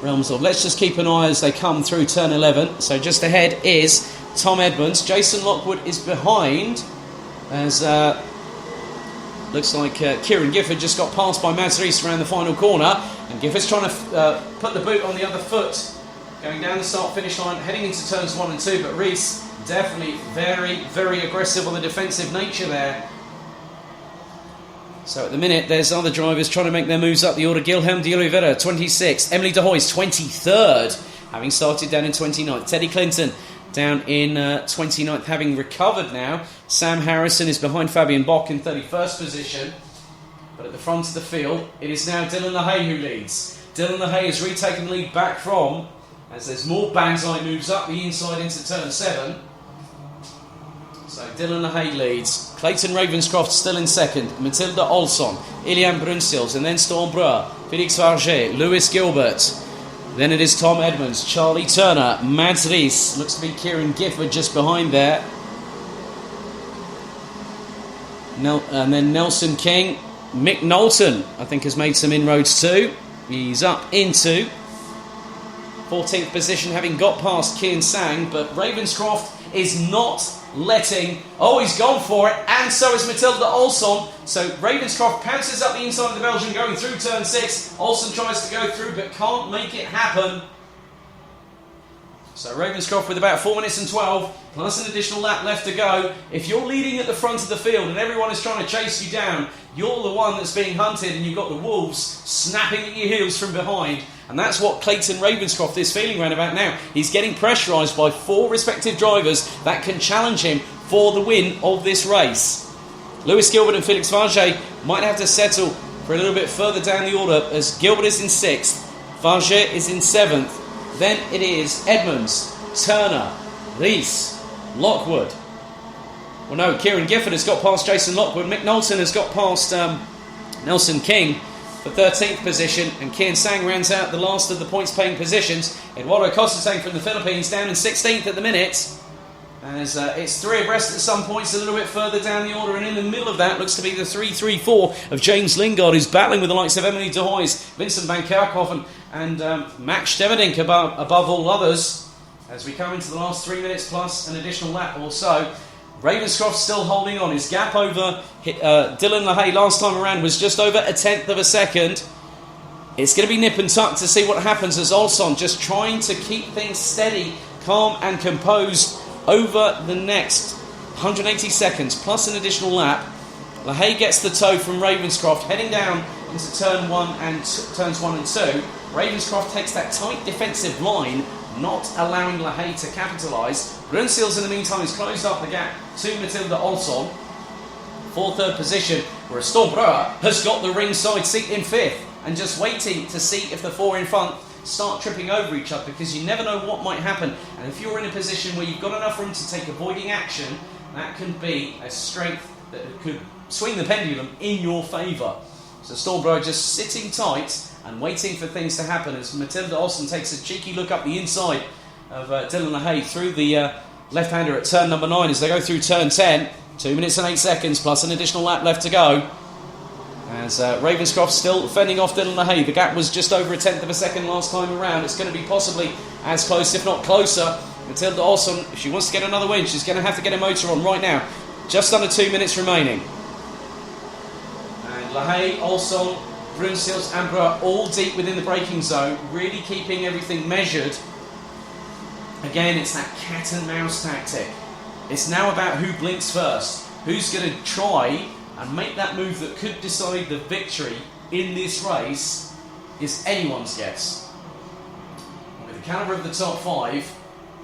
realms of. Let's just keep an eye as they come through turn 11. So just ahead is Tom Edmonds. Jason Lockwood is behind, as looks like Kieran Gifford just got passed by Mads Rees around the final corner, and Gifford's trying to put the boot on the other foot, going down the start-finish line, heading into turns 1 and 2, but Rees definitely very, very aggressive on the defensive nature there. So at the minute, there's other drivers trying to make their moves up the order. Guilherme de Oliveira, 26th. Emily de Hoy's 23rd, having started down in 29th. Teddy Clinton down in 29th, having recovered now. Sam Harrison is behind Fabian Bock in 31st position. But at the front of the field, it is now Dylan LaHaye who leads. Dylan LaHaye has retaken the lead back from, as there's more Banzai moves up the inside into turn 7. So Dylan LaHaye leads. Clayton Ravenscroft still in 2nd. Matilda Olsson, Ilian Brunsils, and then Stormbreur, Felix Varget, Lewis Gilbert. Then it is Tom Edmonds, Charlie Turner, Mads Rees. Looks to be Kieran Gifford just behind there. And then Nelson King. Mick Knowlton, I think, has made some inroads too. He's up into 14th position, having got past Kian Sang, but Ravenscroft is not letting. Oh, he's gone for it, and so is Matilda Olsson. So Ravenscroft pounces up the inside of the Belgian going through turn 6. Olsson tries to go through but can't make it happen. So Ravenscroft with about 4 minutes and 12 plus an additional lap left to go. If you're leading at the front of the field and everyone is trying to chase you down, you're the one that's being hunted, and you've got the wolves snapping at your heels from behind. And that's what Clayton Ravenscroft is feeling around about now. He's getting pressurised by 4 respective drivers that can challenge him for the win of this race. Lewis Gilbert and Felix Varget might have to settle for a little bit further down the order, as Gilbert is in 6th, Varget is in 7th. Then it is Edmonds, Turner, Rees, Lockwood. Well, no, Kieran Gifford has got past Jason Lockwood. Mick Knowlton has got past Nelson King for 13th position, and Kian Sang rounds out the last of the points-paying positions. Eduardo Costasang from the Philippines down in 16th at the minute, as it's 3 abreast at some points a little bit further down the order, and in the middle of that looks to be the 3-3-4 of James Lingard, who's battling with the likes of Emily de Hoy's, Vincent van Kerkhoven and Max Steverdink above all others, as we come into the last 3 minutes plus an additional lap or so. Ravenscroft still holding on. His gap over Dylan LaHaye last time around was just over 1/10 of a second. It's going to be nip and tuck to see what happens, as Olsson just trying to keep things steady, calm and composed over the next 180 seconds plus an additional lap. LaHaye gets the tow from Ravenscroft heading down into turns 1 and 2. Ravenscroft takes that tight defensive line, not allowing LaHaye to capitalise. Brunsils in the meantime has closed up the gap to Matilda Olsson for 3rd position, whereas Stormbreur has got the ringside seat in 5th and just waiting to see if the 4 in front start tripping over each other, because you never know what might happen, and if you're in a position where you've got enough room to take avoiding action, that can be a strength that could swing the pendulum in your favour. So Stormbreur just sitting tight and waiting for things to happen, as Matilda Olsson takes a cheeky look up the inside of Dylan LaHaye through the left-hander at turn number 9 as they go through turn 10. 2 minutes and 8 seconds plus an additional lap left to go. As Ravenscroft still fending off Dylan LaHaye. The gap was just over a tenth of a second last time around. It's going to be possibly as close, if not closer. Matilda Olsson, if she wants to get another win, she's going to have to get a motor on right now. Just under 2 minutes remaining. And LaHaye, Olsson, Brunsils and Breuer all deep within the braking zone, really keeping everything measured. Again, it's that cat and mouse tactic. It's now about who blinks first. Who's going to try and make that move that could decide the victory in this race is anyone's guess. With the calibre of the top five,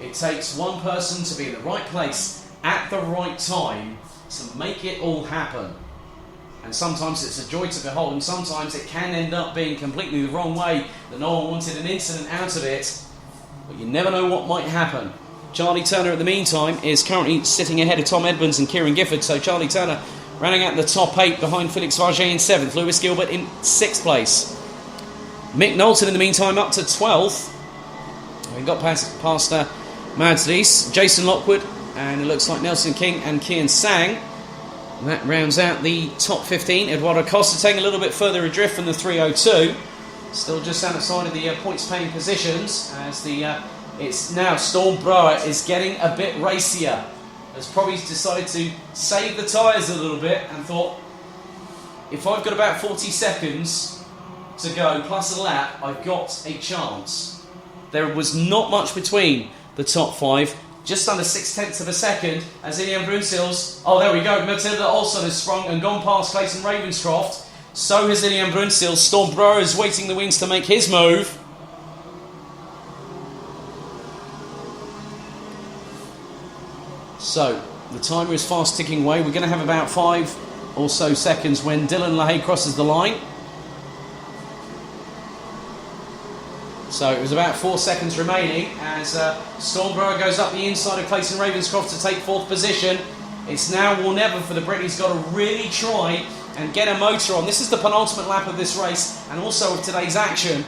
it takes one person to be in the right place at the right time to make it all happen. And sometimes it's a joy to behold, and sometimes it can end up being completely the wrong way, that no one wanted an incident out of it, but you never know what might happen. Charlie Turner, at the meantime, is currently sitting ahead of Tom Edmonds and Kieran Gifford, so Charlie Turner running at the top 8 behind Felix Varget in 7th, Lewis Gilbert in 6th place. Mick Knowlton, in the meantime, up to 12th. We got past Mads Rees, Jason Lockwood, and it looks like Nelson King and Kian Sang. And that rounds out the top 15. Eduardo Costa taking a little bit further adrift from the 302. Still just outside of the points-paying positions, as it's now Storm Breuer is getting a bit racier. Has probably decided to save the tyres a little bit and thought, if I've got about 40 seconds to go plus a lap, I've got a chance. There was not much between the top 5, just under 0.6 of a second, as Ilian Brunsils, oh there we go, Matilda Olsson has sprung and gone past Clayton Ravenscroft. So has Ilian Brunsils. Storm Breuer is waiting the wings to make his move. So, the timer is fast ticking away. We're going to have about 5 or so seconds when Dylan LaHaye crosses the line. So it was about 4 seconds remaining as Storm Breuer goes up the inside of Clayton Ravenscroft to take 4th position. It's now or never for the Brit. He's got to really try and get a motor on. This is the penultimate lap of this race and also of today's action.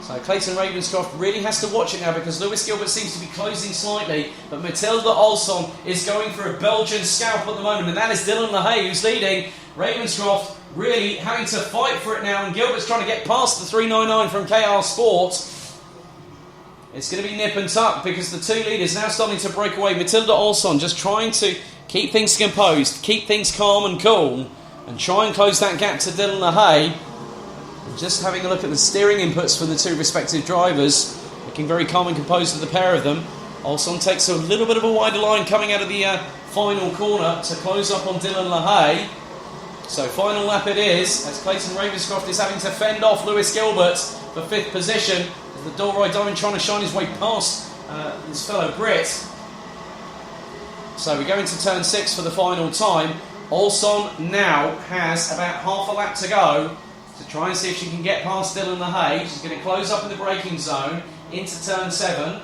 So Clayton Ravenscroft really has to watch it now because Lewis Gilbert seems to be closing slightly, but Matilda Olsson is going for a Belgian scalp at the moment, and that is Dylan LaHaye who's leading. Ravenscroft really having to fight for it now, and Gilbert's trying to get past the 399 from KR Sport. It's going to be nip and tuck because the two leaders now starting to break away. Matilda Olsson just trying to keep things composed, keep things calm and cool, and try and close that gap to Dylan LaHaye. Just having a look at the steering inputs from the two respective drivers, looking very calm and composed to the pair of them. Olsson takes a little bit of a wider line coming out of the final corner to close up on Dylan LaHaye. So final lap it is, as Clayton Ravenscroft is having to fend off Lewis Gilbert for 5th position, as the Dorroy Diamond trying to shine his way past his fellow Brit. So we go into turn 6 for the final time. Olsson now has about half a lap to go to try and see if she can get past Dylan LaHaye. She's going to close up in the braking zone into turn 7.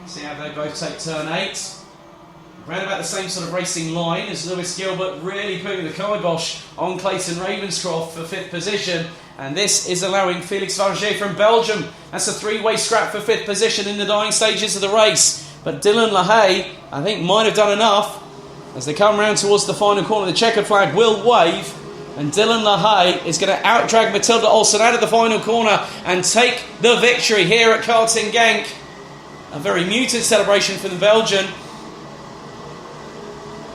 See how they both take turn 8. Around about the same sort of racing line as Lewis Gilbert really putting the kibosh on Clayton Ravenscroft for 5th position. And this is allowing Felix Varget from Belgium. That's a 3-way scrap for 5th position in the dying stages of the race. But Dylan LaHaye, I think, might have done enough. As they come round towards the final corner, the checkered flag will wave. And Dylan LaHaye is going to outdrag Matilda Olsson out of the final corner and take the victory here at Karting Genk. A very muted celebration from the Belgian.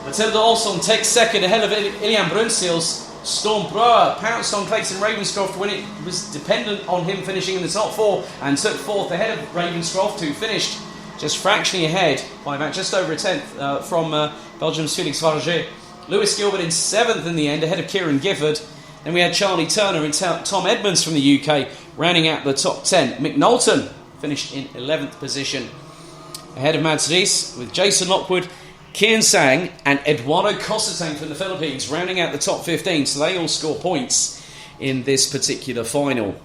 Matilda Olsson takes 2nd ahead of Ilian Brunsils. Storm Breuer pounced on Clayton Ravenscroft when it was dependent on him finishing in the top 4 and took 4th ahead of Ravenscroft, who finished just fractionally ahead by about just over a tenth from Belgium's Felix Varget. Lewis Gilbert in 7th in the end, ahead of Kieran Gifford. Then we had Charlie Turner and Tom Edmonds from the UK rounding out the top 10. Mick Knowlton finished in 11th position, ahead of Mads Rees, with Jason Lockwood, Kian Sang and Eduardo Costa from the Philippines rounding out the top 15. So they all score points in this particular final.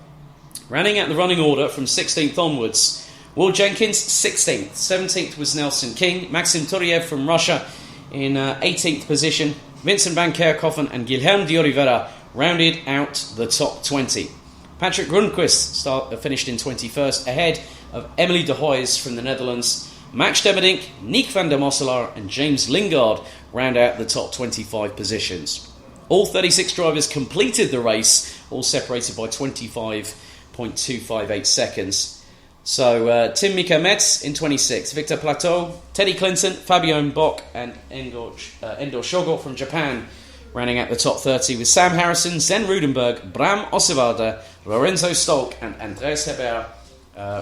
Rounding out the running order from 16th onwards, Will Jenkins 16th, 17th was Nelson King, Maxim Turiev from Russia in 18th position. Vincent van Kerkhoffen and Guilherme de Oliveira rounded out the top 20. Patrick Grunquist finished in 21st, ahead of Emily de Hoys from the Netherlands. Max Demmerdink, Nick van der Mosselaar and James Lingard round out the top 25 positions. All 36 drivers completed the race, all separated by 25.258 seconds. So Tim Mika Metz in 26, Victor Plateau, Teddy Clinton, Fabio Bock and Endor Shogo from Japan rounding out the top 30 with Sam Harrison, Zen Rudenberg, Bram Ossevalde, Lorenzo Stolk and Andreas Heber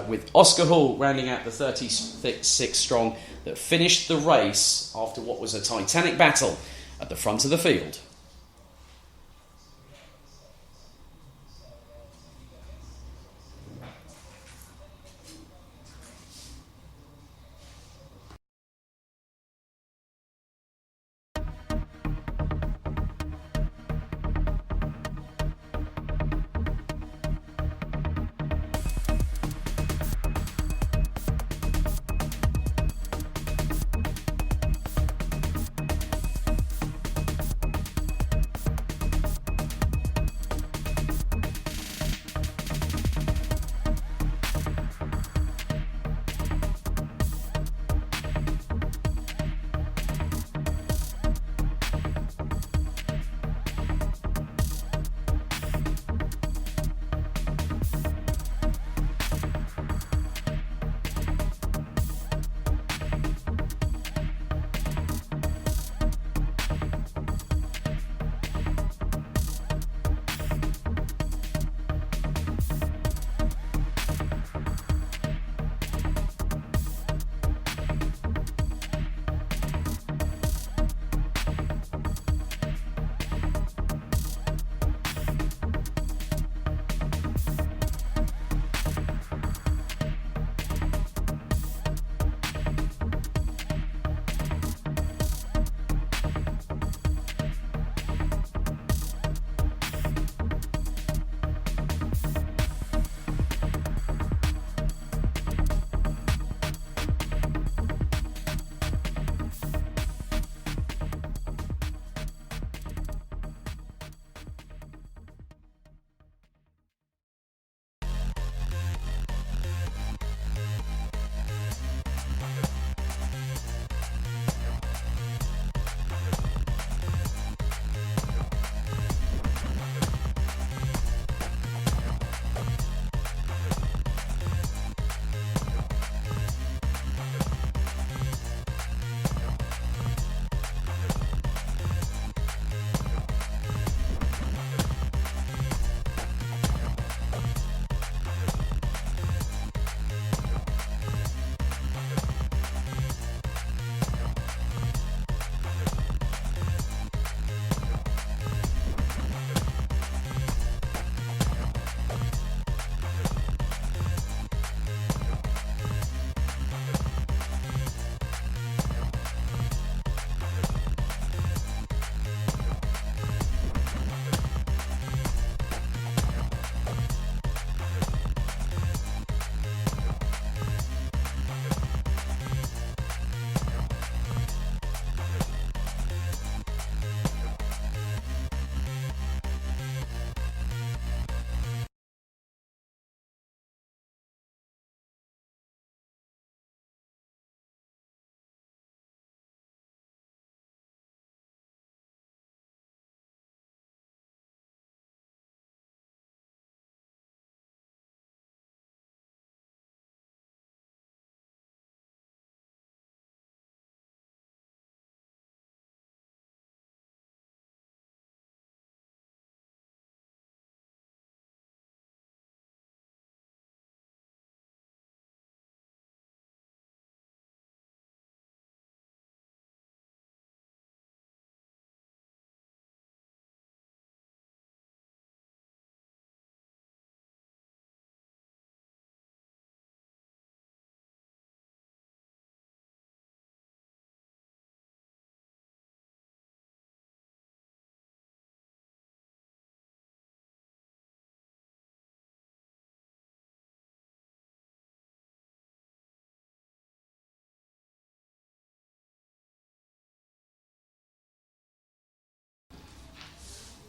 with Oscar Hall rounding out the 36 strong that finished the race after what was a titanic battle at the front of the field.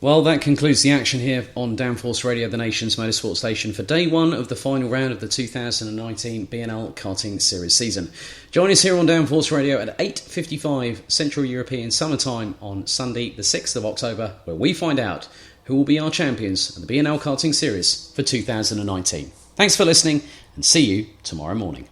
Well, that concludes the action here on Downforce Radio, the nation's motorsport station, for day one of the final round of the 2019 BNL Karting Series season. Join us here on Downforce Radio at 8:55 Central European Summer Time on Sunday, the 6th of October, where we find out who will be our champions of the BNL Karting Series for 2019. Thanks for listening, and see you tomorrow morning.